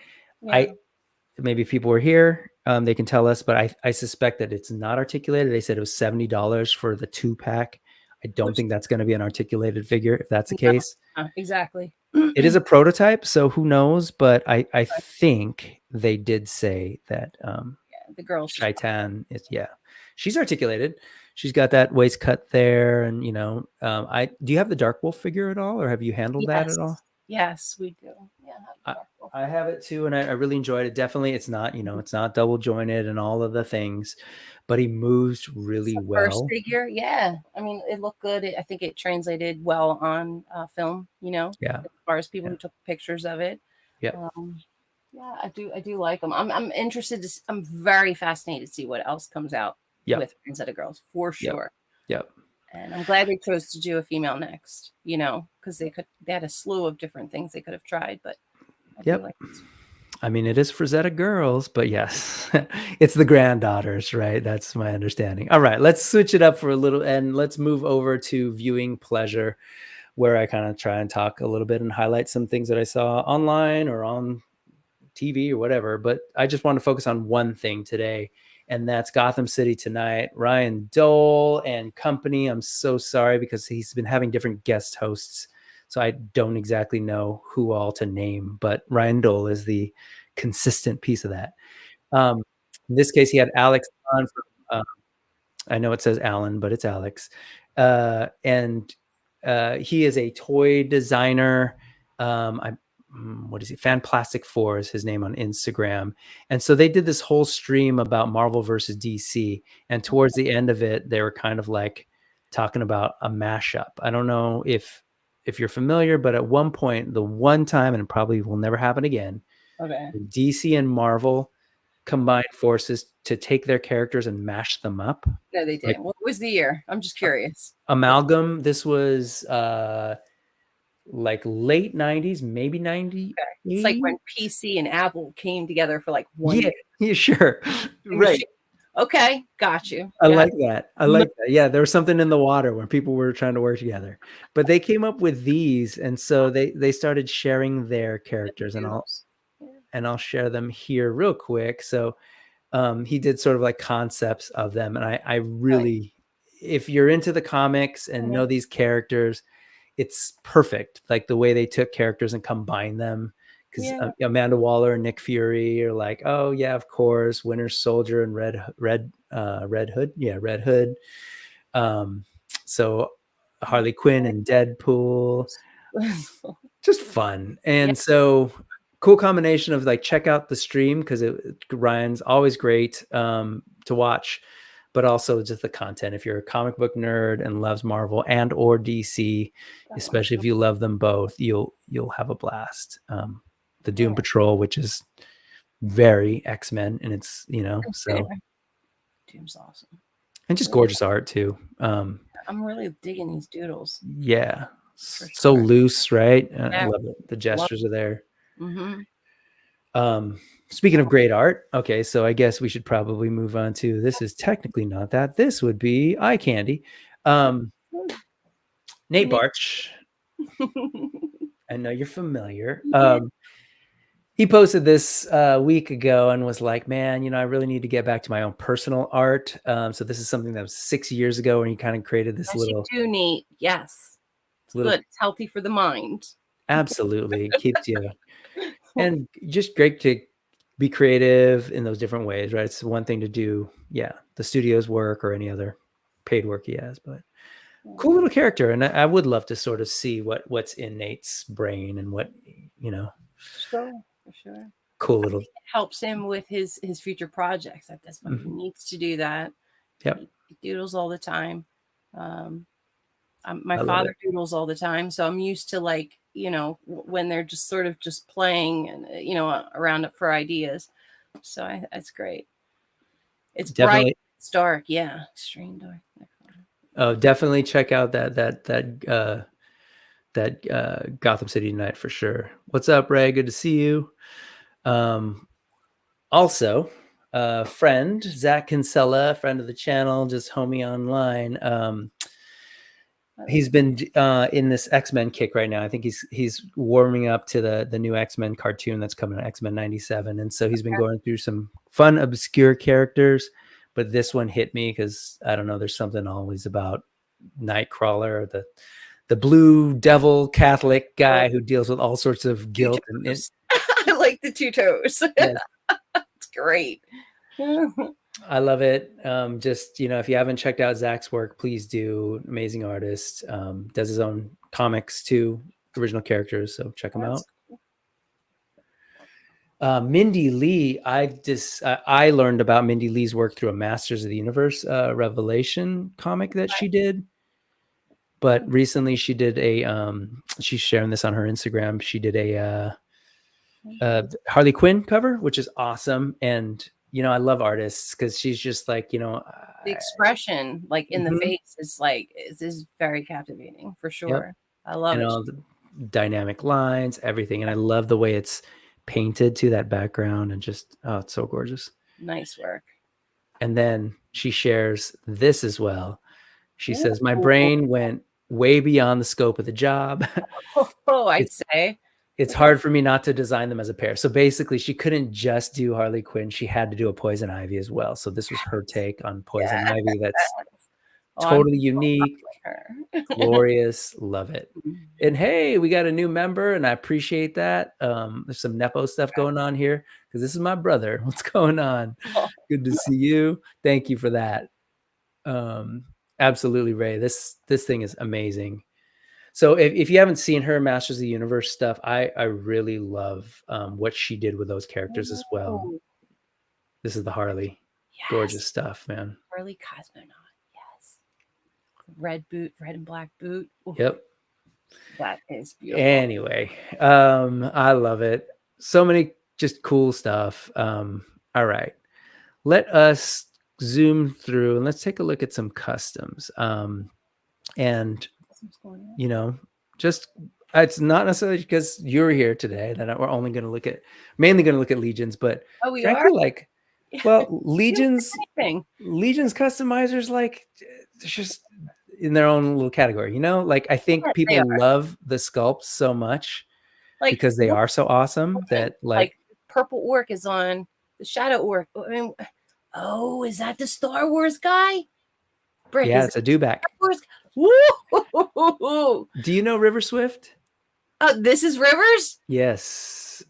Maybe if people were here, they can tell us, but I suspect that it's not articulated. They said it was $70 for the 2-pack. I don't think that's going to be an articulated figure if that's the case. Exactly. It is a prototype, so who knows? But I think they did say that the girl Shaitan is she's articulated. She's got that waist cut there, and do you have the Dark Wolf figure at all, or have you handled that at all? Yes, we do. Yeah, I have it too, and I really enjoyed it. Definitely, it's not it's not double jointed and all of the things, but he moves really well. First figure, I mean, it looked good. I think it translated well on film. As far as people who took pictures of it. I do like them. I'm interested I'm very fascinated to see what else comes out with Instead Girls for sure. Yep. And I'm glad they chose to do a female next, because they had a slew of different things they could have tried, but I mean, it is Frazetta girls, but yes, it's the granddaughters, right? That's my understanding. All right, let's switch it up for a little, and let's move over to viewing pleasure, where I kind of try and talk a little bit and highlight some things that I saw online or on TV or whatever. But I just want to focus on one thing today, and that's Gotham City tonight. Ryan Dole and company. I'm so sorry because he's been having different guest hosts, so I don't exactly know who all to name, but Ryan Dole is the consistent piece of that. In this case, he had Alex on from, I know it says Alan, but it's Alex. And he is a toy designer. What is he? Fan Plastic 4 is his name on Instagram. And so they did this whole stream about Marvel versus DC. And towards the end of it, they were kind of like talking about a mashup. I don't know if you're familiar, but at one point, the one time, and it probably will never happen again, DC and Marvel combined forces to take their characters and mash them up. No, they didn't. What was the year? I'm just curious. Amalgam. This was like late 90s, maybe 90. It's like when PC and Apple came together for like one Yeah, yeah, sure. Right. Okay, got you. I like that. I like that. Yeah, there was something in the water when people were trying to work together. But they came up with these, and so they started sharing their characters, and I'll share them here real quick. So he did sort of like concepts of them, and I really, if you're into the comics and know these characters, it's perfect. Like the way they took characters and combined them. Because Amanda Waller and Nick Fury are like, oh yeah, of course, Winter Soldier and Red Hood, Red Hood. So Harley Quinn and Deadpool, just fun. And so cool combination of like, check out the stream because Ryan's always great to watch, but also just the content. If you're a comic book nerd and loves Marvel and or DC, especially if you love them both, you'll have a blast. The Doom Patrol, which is very X-Men, and it's, so Doom's awesome. And just gorgeous art too. I'm really digging these doodles. Yeah. So loose, right? I love it. The gestures are there. Speaking of great art, okay, so I guess we should probably move on to, this is technically not that. This would be eye candy. Nate Barch. I know you're familiar. He posted this a week ago and was like, man, I really need to get back to my own personal art. So this is something that was 6 years ago when he kind of created this little. You do neat. Yes. It's good. It's healthy for the mind. Absolutely. It keeps you. And just great to be creative in those different ways, right? It's one thing to do, the studio's work or any other paid work he has, but cool little character. And I would love to sort of see what's in Nate's brain and what, Sure. For sure. Cool little. It helps him with his future projects. That's what he needs to do that. Yep. He doodles all the time. My father doodles all the time, so I'm used to, like, when they're just sort of just playing and around it for ideas. So that's great. It's definitely bright. It's dark. Yeah, extreme dark. Oh, definitely check out that Gotham City night for sure. What's up, Ray? Good to see you. Also, friend Zach Kinsella, friend of the channel, just homie online. He's been in this X-Men kick right now. I think he's warming up to the new X-Men cartoon that's coming out, X-Men 97, and so he's been going through some fun, obscure characters. But this one hit me because I don't know. There's something always about Nightcrawler, the blue devil Catholic guy who deals with all sorts of guilt. And I like the two toes. Yes. It's great. I love it. Just, if you haven't checked out Zach's work, please do. Amazing artist. Does his own comics too, original characters. So check him out. Mindy Lee, I learned about Mindy Lee's work through a Masters of the Universe Revelation comic that she did. But recently she did she's sharing this on her Instagram. She did a Harley Quinn cover, which is awesome. And, I love artists because she's just like, the expression like in the face is very captivating for sure. Yep. I love it. All the dynamic lines, everything. And I love the way it's painted to that background and just, it's so gorgeous. Nice work. And then she shares this as well. She says, my brain went way beyond the scope of the job. I'd say. It's hard for me not to design them as a pair. So basically, she couldn't just do Harley Quinn. She had to do a Poison Ivy as well. So this was her take on Poison Ivy. That's totally unique, glorious. Love it. And hey, we got a new member, and I appreciate that. There's some Nepo stuff going on here because this is my brother. What's going on? Good to see you. Thank you for that. Absolutely, Ray. This thing is amazing. So if you haven't seen her Masters of the Universe stuff, I really love what she did with those characters as well. This is the Harley. Yes. Gorgeous stuff, man. Harley Cosmonaut. Yes. Red and black boot. Ooh. Yep. That is beautiful. Anyway, I love it. So many just cool stuff. All right. Let us zoom through and let's take a look at some customs. And just It's not necessarily because you're here today that we're only going to look at, mainly going to look at Legions, but Oh, we frankly, are? like, well, You don't Legions say anything. customizers, like, it's just in their own little category, you know? Like, I think Yes, they people are. love the sculpts so much Like, because they look are so awesome at that, like, like, Purple Ork is on the Shadow Ork. I mean, oh, is that the Star Wars guy? Brick, yeah, is it's a that dewback. Star Wars? Woo! Do you know River Swift? Oh, this is Rivers? Yes.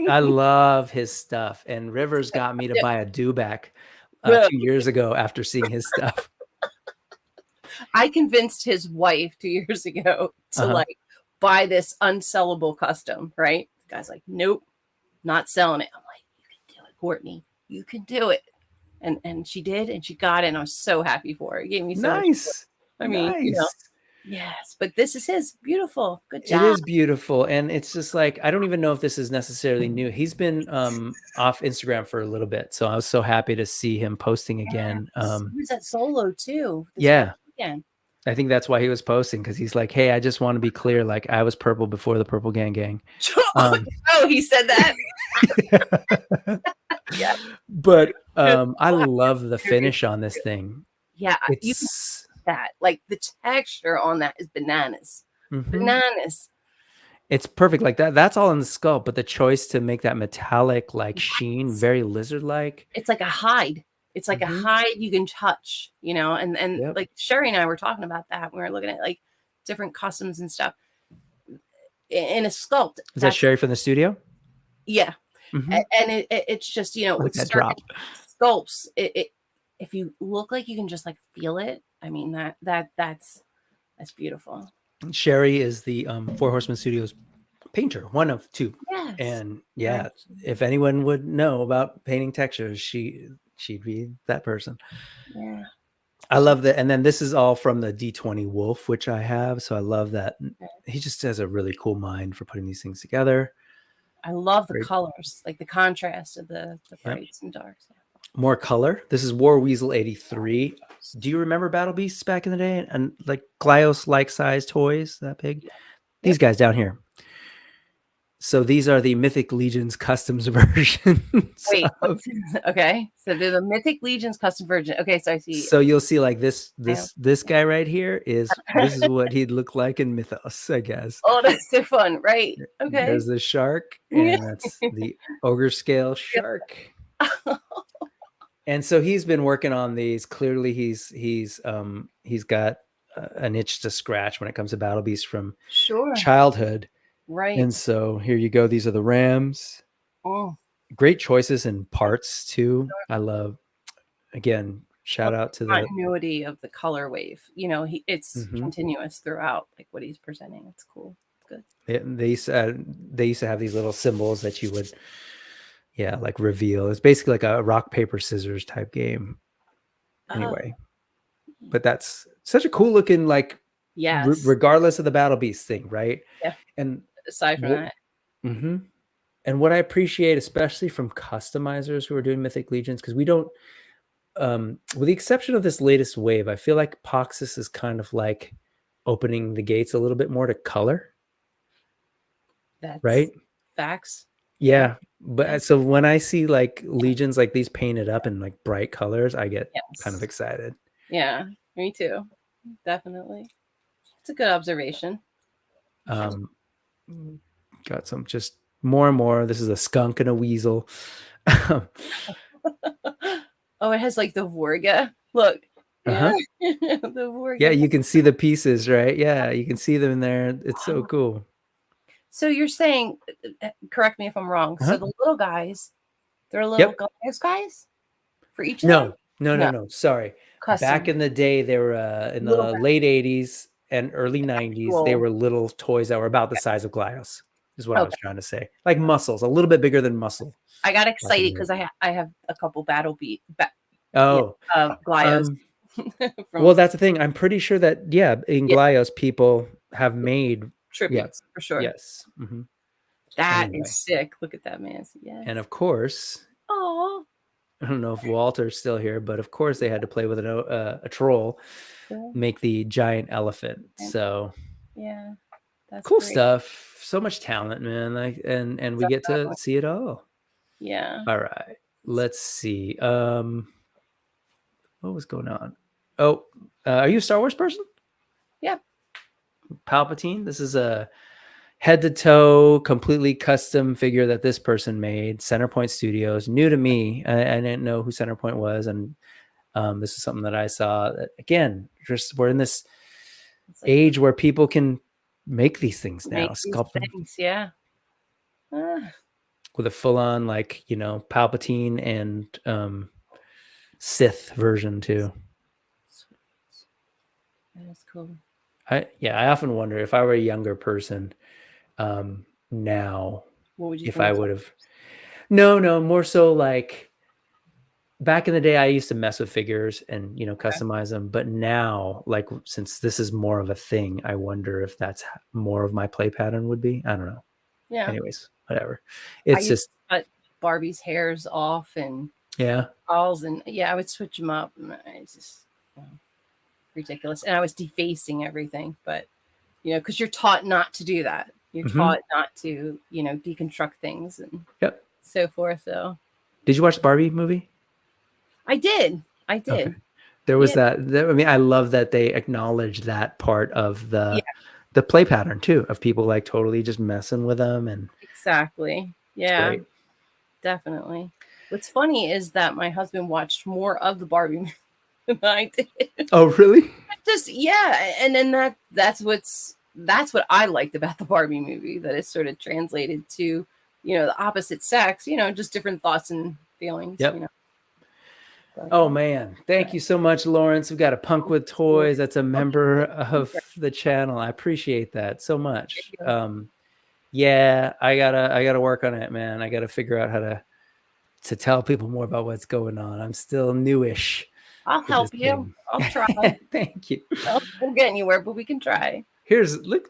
I love his stuff. And Rivers got me to buy a dewback Well, 2 years ago after seeing his stuff. I convinced his wife 2 years ago to like buy this unsellable custom, right? The guy's like, nope, not selling it. I'm like, you can do it, Courtney. You can do it. And she did, and she got it, and I was so happy for her. It gave me so much joy. Nice. I mean, you know, Nice. yes, but this is his. Beautiful. Good It job. is beautiful. And it's just like, I don't even know if this is necessarily new. He's been off Instagram for a little bit. So I was so happy to see him posting again. He was at Solo too. This Yeah. weekend. I think that's why he was posting, because he's like, hey, I just want to be clear. Like, I was purple before the Purple Gang. Oh, he said that. Yeah. But I love the finish on this thing. Yeah, you can It's that. Like the texture on that is bananas. Bananas. It's perfect like that. That's all in the sculpt, but the choice to make that metallic like sheen, very lizard-like. It's like a hide. It's like a hide you can touch, you know, and Yep. like Sherry and I were talking about that. We were looking at like different customs and stuff in a sculpt. Is that Sherry from the studio? Yeah. Mhm. And it's just, you know, Like with that certain drop. sculpts, it if you look like you can just like feel it, I mean that's beautiful. Sherry is the Four Horsemen Studios painter, one of two. Yes. And yeah, Right. if anyone would know about painting textures, she'd be that person. Yeah. I love that. And then this is all from the D20 Wolf, which I have. So I love that. He just has a really cool mind for putting these things together. I love the Great. colors, like the contrast of the brights and darks. Yeah. More color. This is War Weasel 83. Do you remember Battle Beasts back in the day? And like Glyos like size toys that big? Yep. These guys down here. So these are the Mythic Legions customs versions. Wait, okay. So they're the Mythic Legions custom version. Okay, so I see. So you'll see like this guy right here is this is what he'd look like in Mythos, I guess. Oh, that's so fun, right? Okay. There's the shark, and that's the ogre scale shark. And so he's been working on these. Clearly, he's got an itch to scratch when it comes to Battle Beasts from childhood. Right. And so here you go. These are the Rams. Oh, great choices in parts too. I love, again, shout out to the continuity of the color wave. You know, it's continuous throughout, like what he's presenting. It's cool. It's good. They used to have these little symbols that you would, like reveal. It's basically like a rock, paper, scissors type game. Anyway, but that's such a cool looking, like, regardless of the Battle Beast thing, right? Yeah. And aside from that. And what I appreciate, especially from customizers who are doing Mythic Legions, because we don't, with the exception of this latest wave, I feel like Poxis is kind of like opening the gates a little bit more to color. That's right. Facts. Yeah. But so when I see like Legions like these painted up in like bright colors, I get kind of excited. Yeah, me too. Definitely. It's a good observation. Got some just more and more. This is a skunk and a weasel. Oh, it has like the Vorga. Look. The Vorga. Yeah, you can see the pieces, right? Yeah, you can see them in there. It's so cool. So you're saying, correct me if I'm wrong. So the little guys, they're little guys for each of them? No. Sorry. Custom. Back in the day, they were in the late 80s and early 90s. They were little toys that were about the size of Glyos, is what I was trying to say. Like muscles, a little bit bigger than muscle. I got excited because I have a couple Glyos. Well, that's the thing. I'm pretty sure that in Glyos, people have made tributes for sure. Yes. That is sick. Look at that, man. Yes. And of course, I don't know if Walter's still here, but of course they had to play with a troll, make the giant elephant. So That's Cool great. stuff. So much talent, man. Like, and we get to see it all. Yeah. All right. Let's see. What was going on? Oh, are you a Star Wars person? Yeah. Palpatine. This is a head to toe, completely custom figure that this person made. Centerpoint Studios, new to me. I didn't know who Centerpoint was, and this is something that I saw. That, again, just we're in this age where people can make these things now, sculpt them. Yeah. With a full-on, like, you know, Palpatine and Sith version too. That is cool. I often wonder if I were a younger person now, What would you if think? I would have. No, more so like back in the day, I used to mess with figures and, you know, customize them. But now, like, since this is more of a thing, I wonder if that's more of my play pattern would be. I don't know. Yeah. Anyways, whatever. It's just cut Barbie's hairs off and balls, and I would switch them up. It's just ridiculous. And I was defacing everything, but you know, because you're taught not to do that. You're taught not to, you know, deconstruct things and so forth. So, did you watch the Barbie movie? I did. Okay. There was that. I mean, I love that they acknowledge that part of the play pattern too, of people like totally just messing with them. And exactly. Yeah, definitely. What's funny is that my husband watched more of the Barbie movie than I did. Oh, really? Just and then that's what I liked about the Barbie movie, that it's sort of translated to, you know, the opposite sex, you know, just different thoughts and feelings. You know. Oh man, thank you so much, Lawrence. We've got a Punk with Toys. That's a member of the channel. I appreciate that so much. Yeah, I gotta work on it, man. I gotta figure out how to tell people more about what's going on. I'm still newish. I'll help you. I'll try. Thank you. We'll get anywhere, but we can try.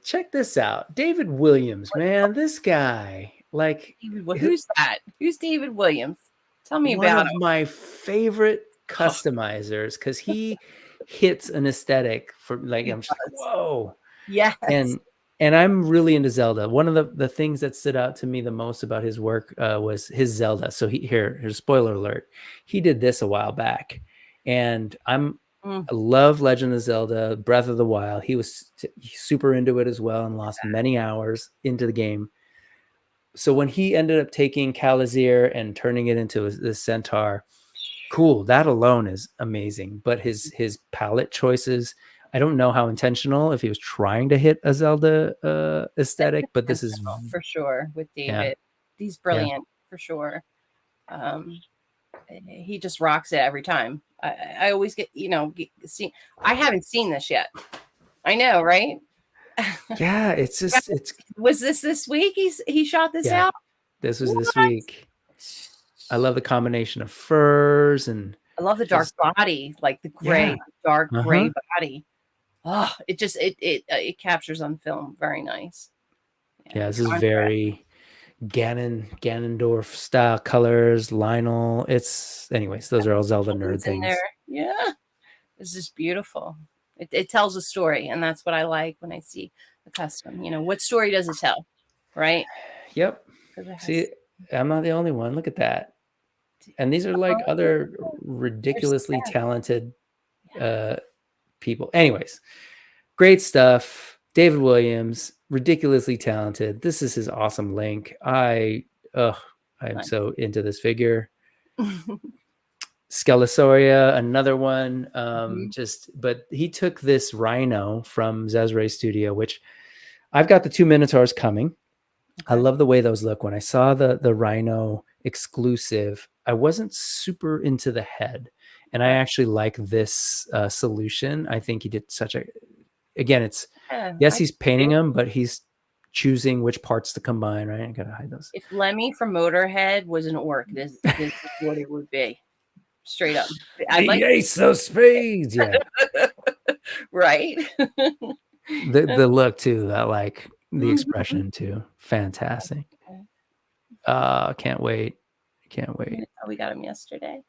Check this out. David Williams, man. This guy, like, who's that? Who's David Williams? Tell me about him. One of my favorite customizers, because he hits an aesthetic for, like, I'm just like, whoa. Yes. And I'm really into Zelda. One of the things that stood out to me the most about his work was his Zelda. So here's spoiler alert. He did this a while back, and I love Legend of Zelda, Breath of the Wild. He was super into it as well and lost many hours into the game. So when he ended up taking Kalazir and turning it into the centaur, cool. That alone is amazing. But his palette choices, I don't know how intentional, if he was trying to hit a Zelda aesthetic, but this is for sure with David. He's brilliant for sure. He just rocks it every time. I always get, you know, I haven't seen this yet. I know, right? Yeah, it's just was this week he shot this out? This was this week. I love the combination of furs, and I love the dark body, like the gray, dark gray body. Oh, it captures on film very nice. Yeah, this is very Ganondorf style colors, Lionel. Anyways, those are all Zelda nerd things. Yeah, this is beautiful. It tells a story, and that's what I like when I see a custom. You know, what story does it tell, right? Yep. See, I'm not the only one. Look at that. And these are like other ridiculously talented people. Anyways, great stuff. David Williams, ridiculously talented. This is his awesome link. I'm so into this figure. Skelisauria, another one. But he took this rhino from Zezre's studio, which I've got the 2 Minotaurs coming. I love the way those look. When I saw the rhino exclusive, I wasn't super into the head, and I actually like this solution. I think he did he's painting them, but he's choosing which parts to combine, right? I gotta hide those. If Lemmy from Motorhead was an orc, this is what it would be. Straight up. Ace of Spades, yeah. Right. the look too, that like the expression too. Fantastic. Can't wait. We got him yesterday.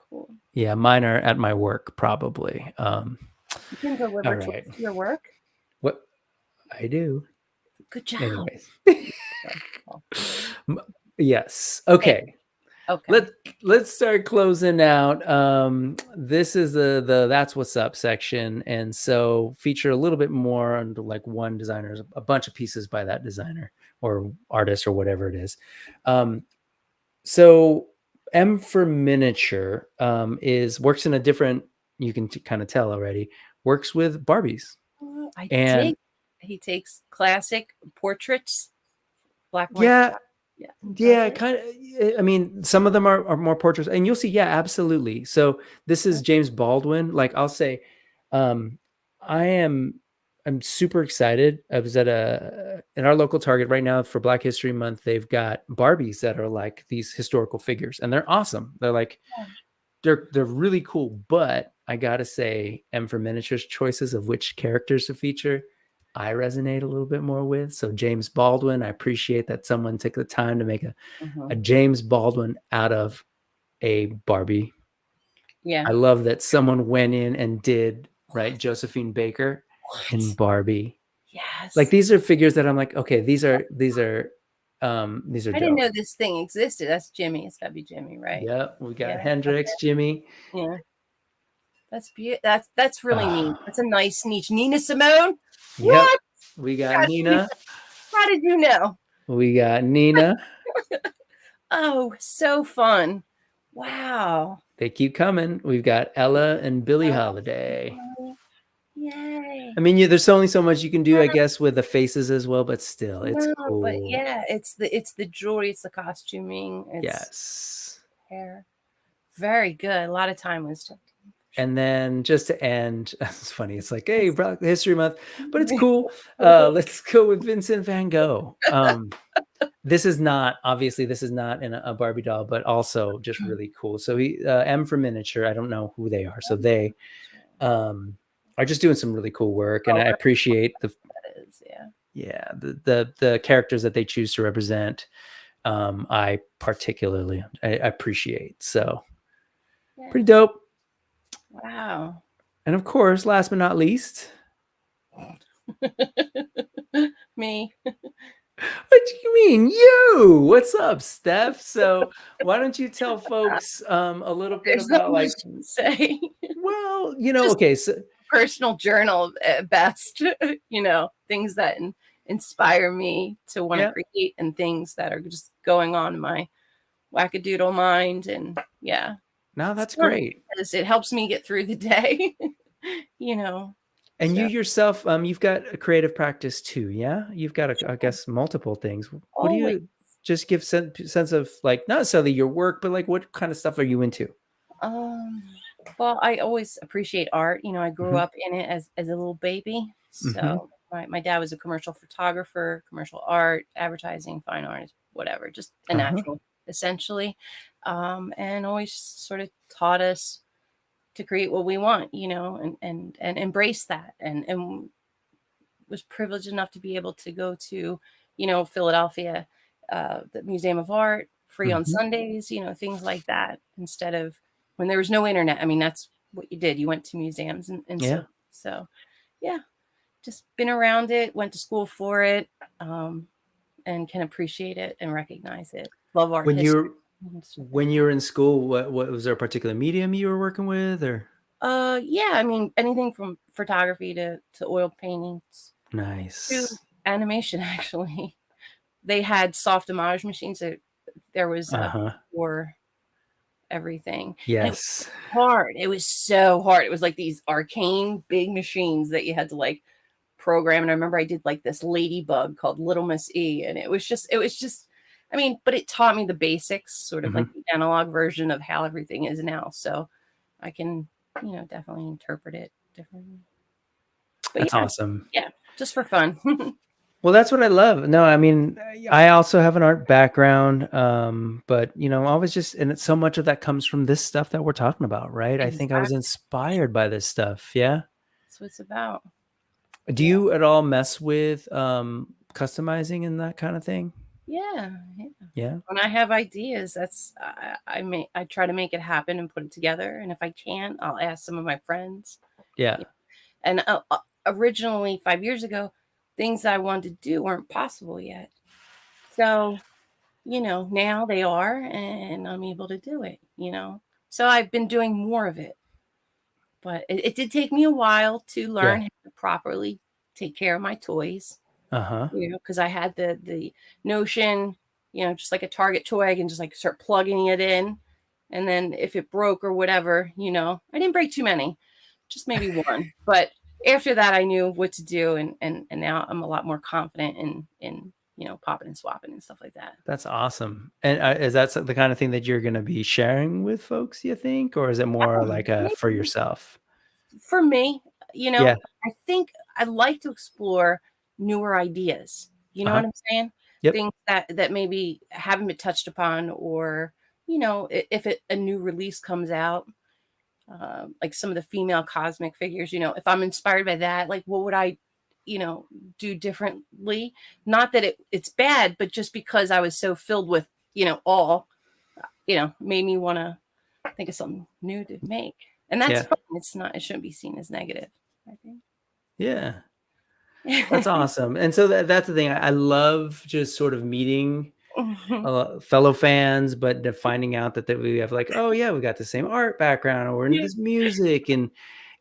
Cool. Yeah, mine are at my work probably. You can deliver to your work? What I do. Good job. Anyways. Oh. Yes. Okay. Okay. Let's start closing out. This is the That's What's Up section, and so feature a little bit more on like one designer, a bunch of pieces by that designer or artist or whatever it is. So M for Miniature works in a different. You can kind of tell already. Works with Barbies. I And dig. He takes classic portraits, black and white. yeah, Yeah. yeah, kind of. I mean, some of them are more portraits, and you'll see. Yeah, absolutely. So this is James Baldwin. Like I'll say, I'm super excited. I was at in our local Target right now for Black History Month. They've got Barbies that are like these historical figures, and they're awesome. They're like they're really cool. But I gotta say, M for Miniatures choices of which characters to feature, I resonate a little bit more with. So James Baldwin, I appreciate that someone took the time to make a James Baldwin out of a Barbie. Yeah. I love that someone went in and did Josephine Baker in Barbie. Yes. Like these are figures that I'm like, okay, these are I didn't know this thing existed. That's Jimmy. It's got to be Jimmy, right? Yep, we got Hendrix, Jimmy. Yeah. That's beautiful. That's really neat. That's a nice niche. Nina Simone. Yep. What? We got Nina. How did you know? We got Nina. Oh, so fun. Wow. They keep coming. We've got Ella and Billie Holiday. Yay. I mean, there's only so much you can do, I guess, with the faces as well, but still, it's cool. But yeah, it's the jewelry, it's the costuming, it's hair. Very good. A lot of time was taken. And then just to end, it's funny. It's like, hey, Black History Month, but it's cool. Let's go with Vincent Van Gogh. This is not in a Barbie doll, but also just really cool. So he M for Miniature. I don't know who they are. So they are just doing some really cool work, and I appreciate the the characters that they choose to represent. I particularly I appreciate. So pretty dope. Wow. And of course, last but not least, me. What do you mean? You? What's up, Steph? So why don't you tell folks a little bit about like say? Well, okay, so personal journal at best, things that inspire me to want to create and things that are just going on in my wackadoodle mind. And no, that's great. Because it helps me get through the day, And you yourself, you've got a creative practice too, yeah? You've got, I guess, multiple things. What do you just give sense of, like, not necessarily your work, but like what kind of stuff are you into? Well, I always appreciate art. I grew up in it as a little baby. So my dad was a commercial photographer, commercial art, advertising, fine art, whatever, just a natural, essentially. And always sort of taught us to create what we want, and embrace that, and was privileged enough to be able to go to, Philadelphia, the Museum of Art, free on Sundays, things like that, instead of when there was no internet. I mean, that's what you did. You went to museums and so just been around it, went to school for it, and can appreciate it and recognize it. Love art history. When you were in school, what was there a particular medium you were working with, or? I mean, anything from photography to oil paintings. Nice. To animation, actually. They had soft image machines. There was for everything. Yes. It was so hard. It was like these arcane big machines that you had to like program. And I remember I did like this ladybug called Little Miss E. And it was just, I mean, but it taught me the basics, sort of like the analog version of how everything is now. So I can, definitely interpret it differently. But that's awesome. Yeah, just for fun. Well, that's what I love. No, I mean, I also have an art background, but always just, and so much of that comes from this stuff that we're talking about, right? Exactly. I think I was inspired by this stuff. Yeah, that's what it's about. Do you at all mess with customizing and that kind of thing? Yeah. When I have ideas, that's I try to make it happen and put it together. And if I can't, I'll ask some of my friends. Yeah. And originally 5 years ago, things that I wanted to do weren't possible yet. So, now they are, and I'm able to do it, So I've been doing more of it. But it did take me a while to learn how to properly take care of my toys. Because I had the notion, just like a Target toy, I can just like start plugging it in. And then if it broke or whatever, I didn't break too many, just maybe one. But after that, I knew what to do. And now I'm a lot more confident in popping and swapping and stuff like that. That's awesome. And is that the kind of thing that you're going to be sharing with folks, you think? Or is it more like for yourself? For me, I think I like to explore newer ideas. You know what I'm saying? Yep. Things that maybe haven't been touched upon, or if a new release comes out, like some of the female cosmic figures. If I'm inspired by that, like what would I, do differently? Not that it's bad, but just because I was so filled with all, made me want to think of something new to make. And that's fine. It shouldn't be seen as negative, I think. Yeah. That's awesome. And so that's the thing. I love just sort of meeting fellow fans, but finding out that we have like, oh yeah, we got the same art background, or we're into this music. And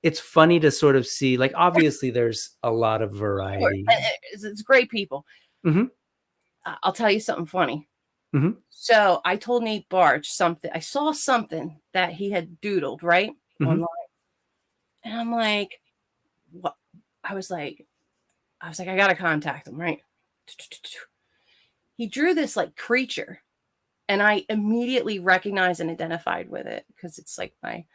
it's funny to sort of see, like, obviously there's a lot of variety. It's great people. I'll tell you something funny. So I told Nate Barch something. I saw something that he had doodled right online, and I'm like, what? I was like, I gotta contact him, right? He drew this like creature, and I immediately recognized and identified with it because it's like my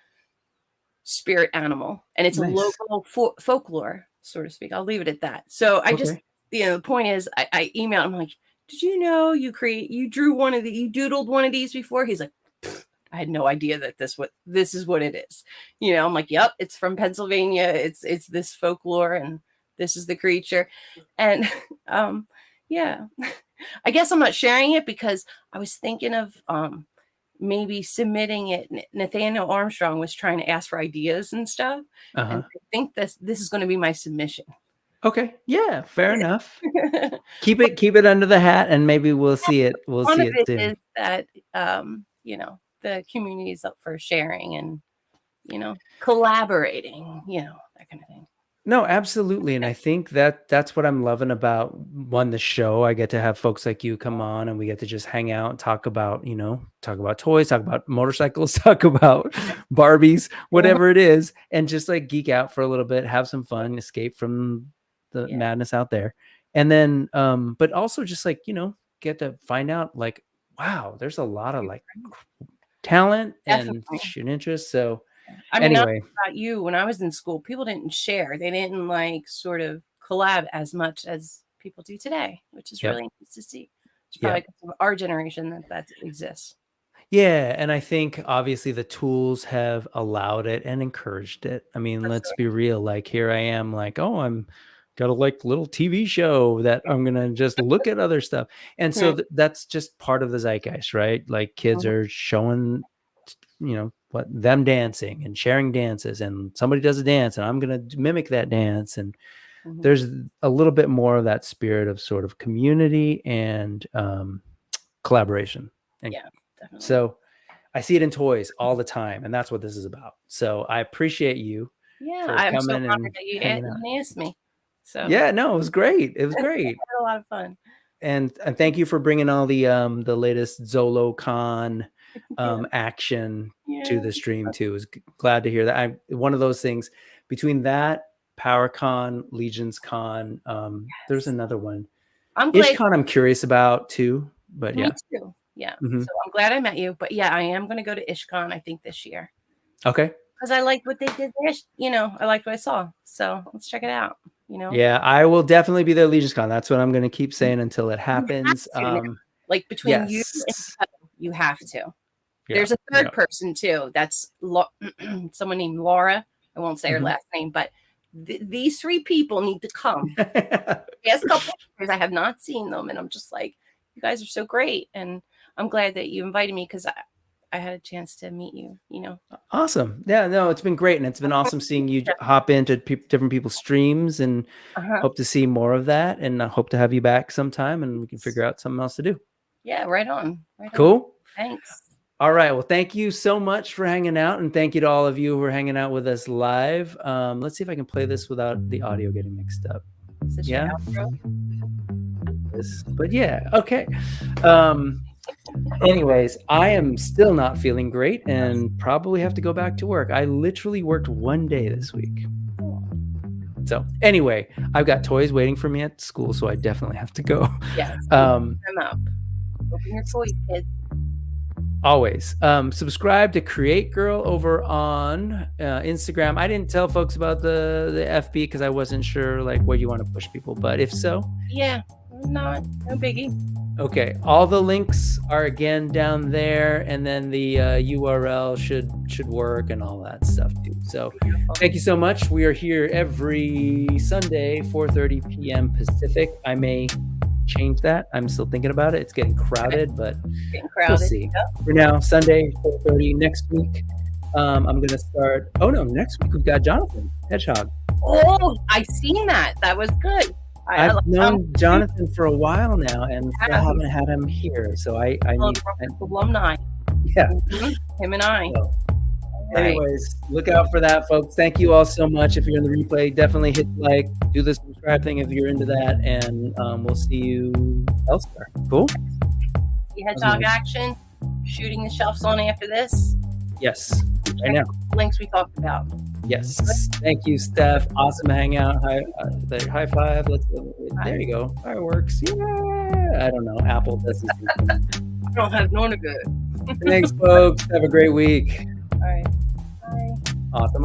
spirit animal, and it's a local folklore, so to speak. I'll leave it at that. So I just, the point is, I emailed him like, did you know you drew you doodled one of these before? He's like, I had no idea that this is what it is. I'm like, yep, it's from Pennsylvania. It's this folklore, and this is the creature. And yeah, I guess I'm not sharing it because I was thinking of maybe submitting it. Nathaniel Armstrong was trying to ask for ideas and stuff. And I think this is going to be my submission. Okay. Yeah, fair enough. Keep it under the hat, and maybe we'll see it. We'll see it soon. One of it is that the community is up for sharing and collaborating, that kind of thing. No, absolutely. And I think that's what I'm loving about the show. I get to have folks like you come on, and we get to just hang out and talk about toys, talk about motorcycles, talk about Barbies, whatever it is, and just like geek out for a little bit, have some fun, escape from the madness out there. And then, but also just like, get to find out like, wow, there's a lot of like talent and interest. So I mean, anyway, about you, when I was in school, people didn't share. They didn't like sort of collab as much as people do today, which is really nice to see. It's probably our generation that exists. Yeah. And I think obviously the tools have allowed it and encouraged it. I mean, let's be real. Like here I am like, oh, I'm got a like little TV show that I'm going to just look at other stuff. And so that's just part of the zeitgeist, right? Like kids are showing, them dancing and sharing dances, and somebody does a dance and I'm going to mimic that dance. And there's a little bit more of that spirit of sort of community and collaboration. And definitely. So I see it in toys all the time, and that's what this is about. So I appreciate you for coming so and that you asked me. So yeah, no, it was great. It was great. Had a lot of fun. And thank you for bringing all the latest Zolocon action to the stream too. I was glad to hear that. One of those things between that, PowerCon, Legions Con, there's another one. IshCon I'm curious about too, but me too. Yeah. So I'm glad I met you. But yeah, I am going to go to IshCon, I think, this year. Okay. Because I liked what they did there. I liked what I saw. So let's check it out. Yeah, I will definitely be there at Legions Con. That's what I'm going to keep saying until it happens. Like between you and you have to. There's a third person too. That's someone named Laura. I won't say her last name, but these three people need to come. Past couple of years, I have not seen them, and I'm just like, you guys are so great, and I'm glad that you invited me because I had a chance to meet you, you know. Awesome. Yeah, no, it's been great. And it's been awesome seeing you hop into different people's streams, and hope to see more of that. And I hope to have you back sometime and we can figure out something else to do. Yeah, right on. Right Cool. on. Thanks. All right. Well, thank you so much for hanging out. And thank you to all of you who are hanging out with us live. Let's see if I can play this without the audio getting mixed up. Is this your outro? But yeah, okay. Anyways, I am still not feeling great and probably have to go back to work. I literally worked one day this week. So anyway, I've got toys waiting for me at school, so I definitely have to go. Yes. Open them up. Open your toys, kids. Always. Subscribe to Create Girl over on Instagram. I didn't tell folks about the FB because I wasn't sure like where you want to push people, but if so, yeah, no biggie. Okay, all the links are again down there, and then the URL should work and all that stuff too. So thank you so much. We are here every Sunday, 4:30 p.m. Pacific. I may change that. I'm still thinking about it. It's getting crowded, but we'll see. Yep. For now, Sunday, 4:30. Next week, I'm going to start. Oh, no, next week we've got Jonathan Hedgehog. Oh, I seen that. That was good. I've known Jonathan for a while now, and I haven't had him here, so I need alumni. Yeah, him and I. So, anyways, look out for that, folks. Thank you all so much. If you're in the replay, definitely hit like, do the subscribe thing if you're into that, and we'll see you elsewhere. Cool. See Hedgehog action. Shooting the shelves on after this. Yes, right now. Links we talked about. Yes. Thank you, Steph. Awesome hangout. High five. There you go. Fireworks. Yeah. I don't know. Apple doesn't. I don't have none of good. Thanks, folks. Have a great week. All right. Bye. Awesome.